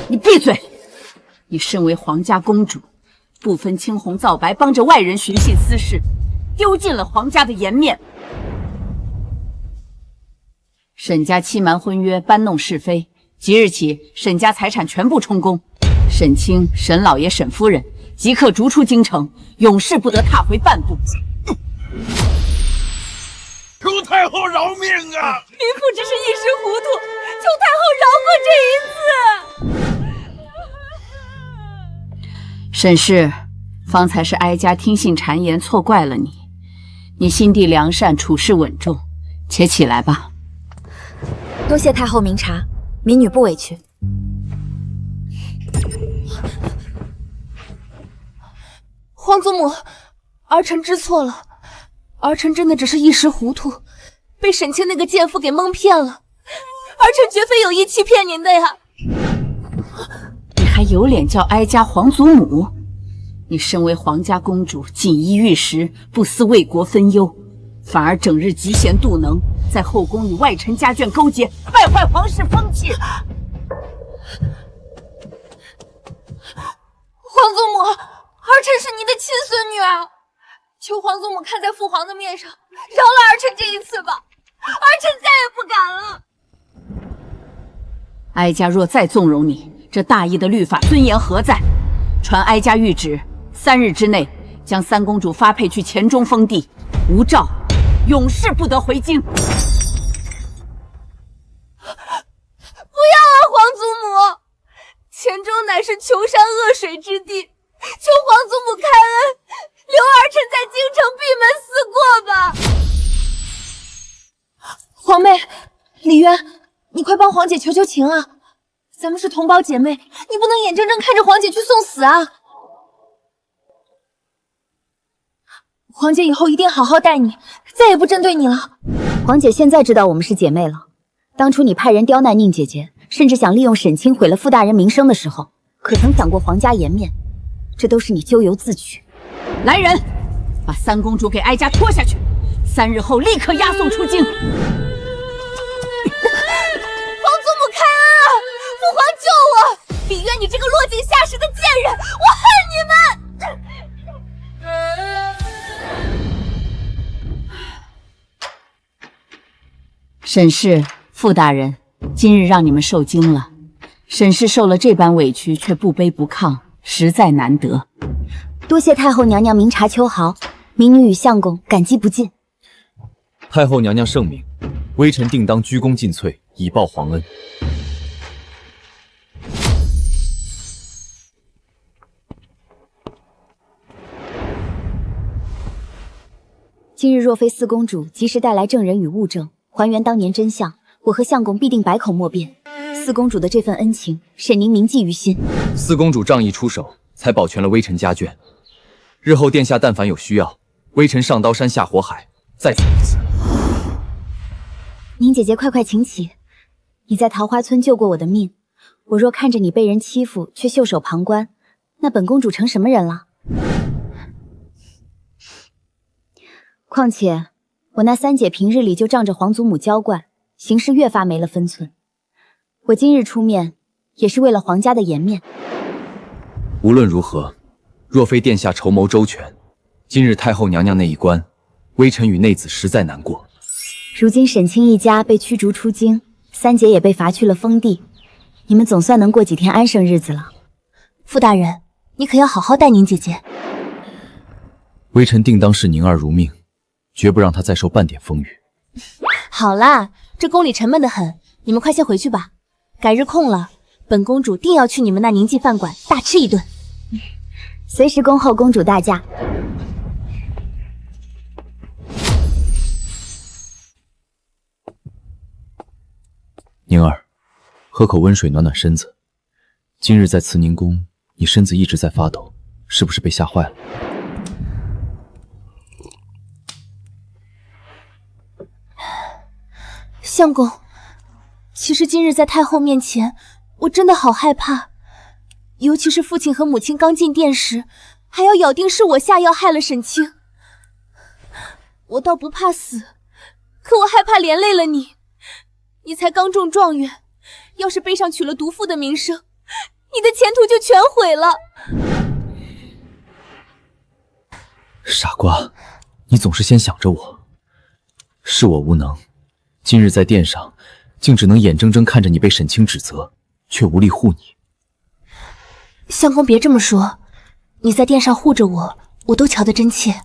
你闭嘴！你身为皇家公主，不分青红皂白，帮着外人寻衅滋事，丢尽了皇家的颜面。沈家欺瞒婚约，搬弄是非，即日起沈家财产全部充公，沈清、沈老爷、沈夫人即刻逐出京城，永世不得踏回半步。求太后饶命啊！民妇只是一时糊涂，求太后饶过这一次。沈氏，方才是哀家听信谗言，错怪了你。你心地良善，处事稳重，且起来吧。多谢太后明察，民女不委屈。皇祖母，儿臣知错了，儿臣真的只是一时糊涂，被沈清那个贱妇给蒙骗了。儿臣绝非有意欺骗您的呀！你还有脸叫哀家皇祖母？你身为皇家公主，锦衣玉食，不思为国分忧，反而整日嫉贤妒能，在后宫与外臣家眷勾结，败坏皇室风气。皇祖母，儿臣是您的亲孙女啊，求皇祖母看在父皇的面上，饶了儿臣这一次吧，儿臣再也不敢了。哀家若再纵容你，这大义的律法尊严何在？传哀家谕旨，3日之内将三公主发配去黔中封地，无诏，永世不得回京。不要啊，皇祖母！黔中乃是穷山恶水之地，求皇祖母开恩，留儿臣在京城闭门思过吧。皇妹，李渊，你快帮皇姐求求情啊！咱们是同胞姐妹，你不能眼睁睁看着皇姐去送死啊！皇姐以后一定好好待你，再也不针对你了。皇姐现在知道我们是姐妹了。当初你派人刁难宁姐姐，甚至想利用沈清毁了傅大人名声的时候，可曾想过皇家颜面？这都是你咎由自取。来人，把三公主给哀家拖下去，3日后立刻押送出京。皇祖母开恩啊！父皇救我！李渊，你这个落井下石的贱人，我恨你们！沈氏、傅大人，今日让你们受惊了。沈氏受了这般委屈，却不卑不亢，实在难得。多谢太后娘娘明察秋毫，民女与相公感激不尽。太后娘娘圣明，微臣定当鞠躬尽瘁，以报皇恩。今日若非四公主及时带来证人与物证，还原当年真相，我和相公必定百口莫辩。四公主的这份恩情，沈宁铭记于心。四公主仗义出手，才保全了微臣家眷。日后殿下但凡有需要，微臣上刀山下火海，在此不辞。宁姐姐，快快请起。你在桃花村救过我的命，我若看着你被人欺负，却袖手旁观，那本公主成什么人了？况且我那三姐平日里就仗着皇祖母娇惯，行事越发没了分寸。我今日出面，也是为了皇家的颜面。无论如何，若非殿下筹谋周全，今日太后娘娘那一关，微臣与内子实在难过。如今沈清一家被驱逐出京，三姐也被罚去了封地，你们总算能过几天安生日子了。傅大人，你可要好好待宁姐姐。微臣定当视宁儿如命，绝不让她再受半点风雨。好啦，这宫里沉闷得很，你们快些回去吧。改日空了，本公主定要去你们那宁记饭馆大吃一顿。随时恭候公主大驾。宁儿，喝口温水暖暖身子。今日在慈宁宫，你身子一直在发抖，是不是被吓坏了？相公，其实今日在太后面前，我真的好害怕，尤其是父亲和母亲刚进殿时，还要咬定是我下药害了沈清。我倒不怕死，可我害怕连累了你。你才刚中状元，要是背上娶了毒妇的名声，你的前途就全毁了。傻瓜，你总是先想着我。是我无能，今日在殿上，竟只能眼睁睁看着你被沈清指责，却无力护你。相公别这么说，你在殿上护着我，我都瞧得真切。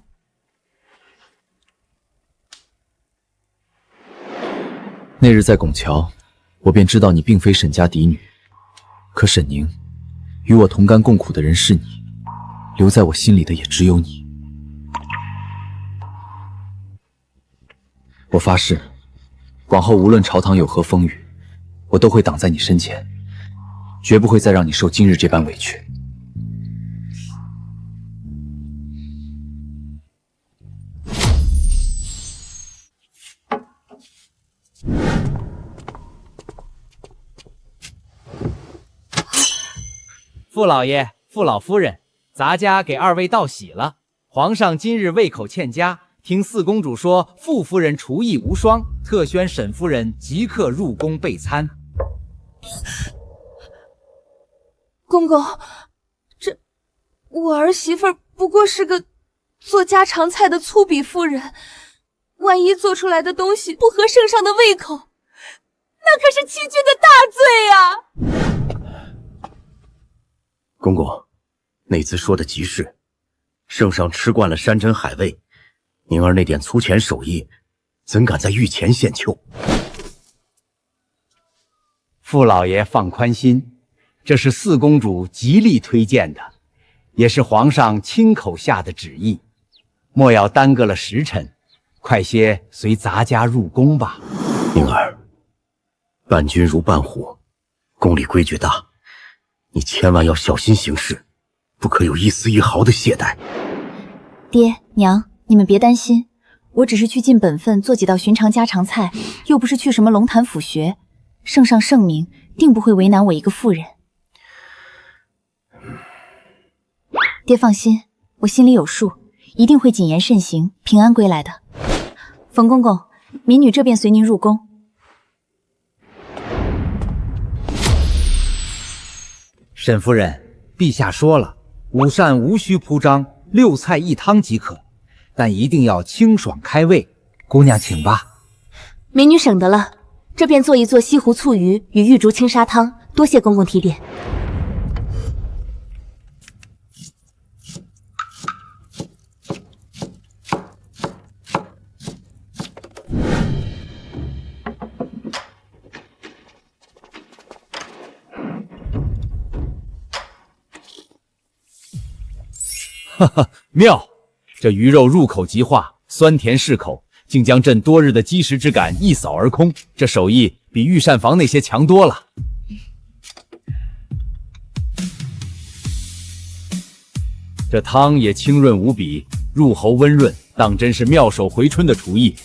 那日在拱桥，我便知道你并非沈家嫡女，可沈宁，与我同甘共苦的人是你，留在我心里的也只有你。我发誓，往后无论朝堂有何风雨，我都会挡在你身前，绝不会再让你受今日这般委屈。傅老爷、傅老夫人，咱家给二位道喜了。皇上今日胃口欠佳，听四公主说傅夫人厨艺无双，特宣沈夫人即刻入宫备餐。公公，这我儿媳妇不过是个做家常菜的粗鄙妇人，万一做出来的东西不合圣上的胃口，那可是欺君的大罪啊！公公，那次说的极是，圣上吃惯了山珍海味，宁儿那点粗浅手艺，怎敢在御前献糗？傅老爷放宽心，这是四公主极力推荐的，也是皇上亲口下的旨意，莫要耽搁了时辰，快些随咱家入宫吧。宁儿，伴君如伴虎，宫里规矩大，你千万要小心行事，不可有一丝一毫的懈怠。爹娘，你们别担心，我只是去尽本分做几道寻常家常菜，又不是去什么龙潭府学。圣上圣明，定不会为难我一个妇人。爹放心，我心里有数，一定会谨言慎行，平安归来的。冯公公，民女这便随您入宫。沈夫人，陛下说了，午膳无需铺张，6菜1汤即可，但一定要清爽开胃。姑娘请吧。民女省得了，这便做一做西湖醋鱼与玉竹青砂汤，多谢公公提点。哈哈，妙！这鱼肉入口即化，酸甜适口，竟将朕多日的积食之感一扫而空。这手艺比御膳房那些强多了。这汤也清润无比，入喉温润，当真是妙手回春的厨艺。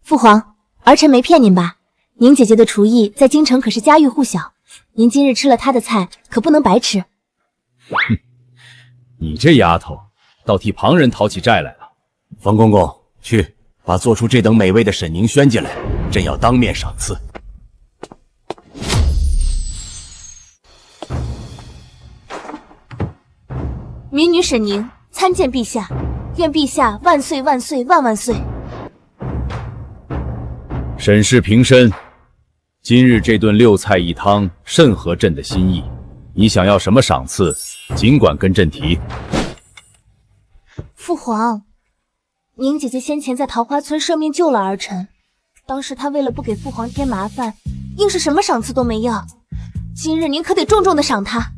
父皇，儿臣没骗您吧？宁姐姐的厨艺在京城可是家喻户晓。您今日吃了她的菜，可不能白吃。哼，你这丫头，倒替旁人讨起债来了。冯公公，去把做出这等美味的沈宁宣进来，朕要当面赏赐。民女沈宁参见陛下，愿陛下万岁万岁万万岁。沈氏平身。今日这顿6菜1汤甚合朕的心意，你想要什么赏赐，尽管跟朕提。父皇，宁姐姐先前在桃花村舍命救了儿臣，当时她为了不给父皇添麻烦，硬是什么赏赐都没要。今日您可得重重的赏她。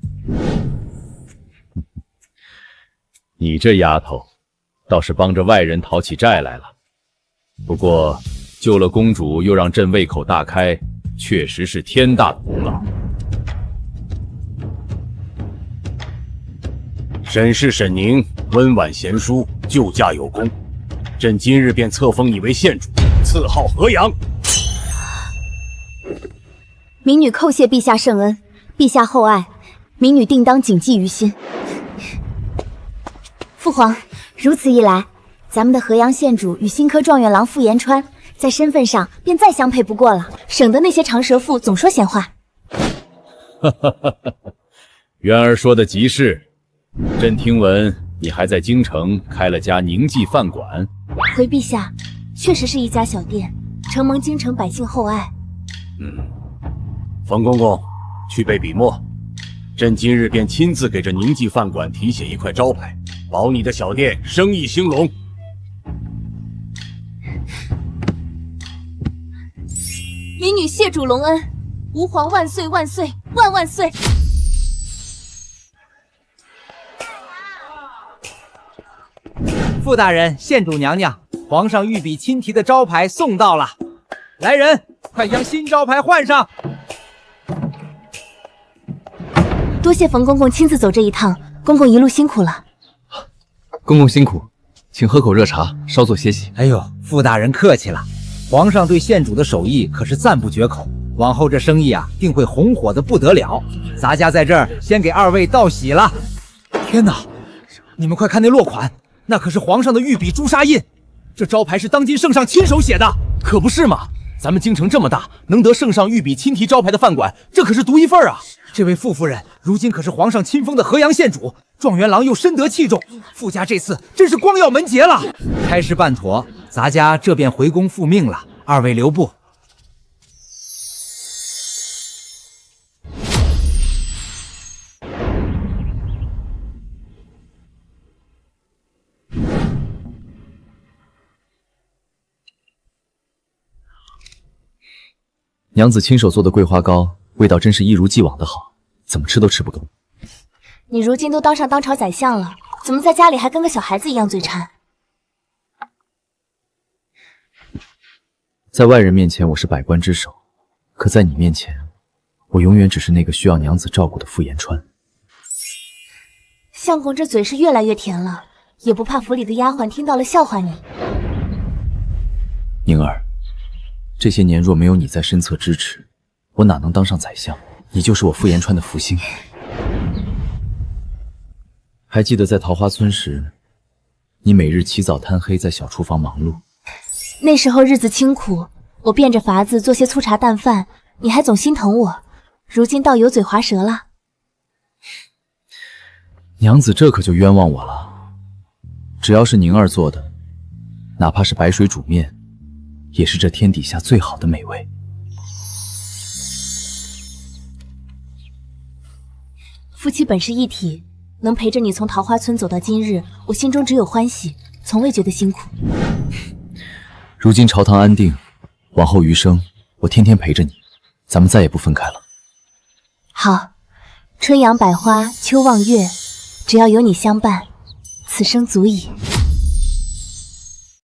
你这丫头，倒是帮着外人讨起债来了。不过救了公主，又让朕胃口大开，确实是天大的功劳。沈氏沈宁温婉贤淑，救驾有功，朕今日便册封你为县主，赐号河阳。民女叩谢陛下圣恩，陛下厚爱，民女定当谨记于心。父皇，如此一来，咱们的河阳县主与新科状元郎傅延川在身份上便再相配不过了，省得那些长舌妇总说闲话。元儿说的极是，朕听闻你还在京城开了家宁记饭馆。回陛下，确实是一家小店，承蒙京城百姓厚爱。冯公公，去备笔墨，朕今日便亲自给这宁记饭馆题写一块招牌，保你的小店生意兴隆。民女谢主隆恩，吾皇万岁万岁万万岁！傅大人、县主娘娘，皇上御笔亲题的招牌送到了。来人，快将新招牌换上。多谢冯公公亲自走这一趟，公公一路辛苦了。公公辛苦，请喝口热茶，稍作歇息。哎呦，傅大人客气了。皇上对县主的手艺可是赞不绝口，往后这生意啊，定会红火的不得了。咱家在这儿先给二位道喜了。天哪，你们快看那落款，那可是皇上的御笔朱砂印，这招牌是当今圣上亲手写的。可不是嘛，咱们京城这么大，能得圣上御笔亲题招牌的饭馆，这可是独一份啊。这位傅夫人如今可是皇上亲封的河阳县主，状元郎又深得器重，傅家这次真是光耀门楫了。差事办妥，咱家这便回宫复命了，二位留步。娘子亲手做的桂花糕，味道真是一如既往的好，怎么吃都吃不够。你如今都当上当朝宰相了，怎么在家里还跟个小孩子一样嘴馋？在外人面前我是百官之首，可在你面前，我永远只是那个需要娘子照顾的傅延川。相公这嘴是越来越甜了，也不怕府里的丫鬟听到了笑话你。宁儿，这些年若没有你在身侧支持，我哪能当上宰相？你就是我傅延川的福星。还记得在桃花村时，你每日起早贪黑在小厨房忙碌，那时候日子清苦，我变着法子做些粗茶淡饭，你还总心疼我。如今倒油嘴滑舌了。娘子这可就冤枉我了。只要是宁儿做的，哪怕是白水煮面，也是这天底下最好的美味。夫妻本是一体，能陪着你从桃花村走到今日，我心中只有欢喜，从未觉得辛苦。如今朝堂安定，往后余生，我天天陪着你，咱们再也不分开了。好，春阳百花，秋望月，只要有你相伴，此生足矣。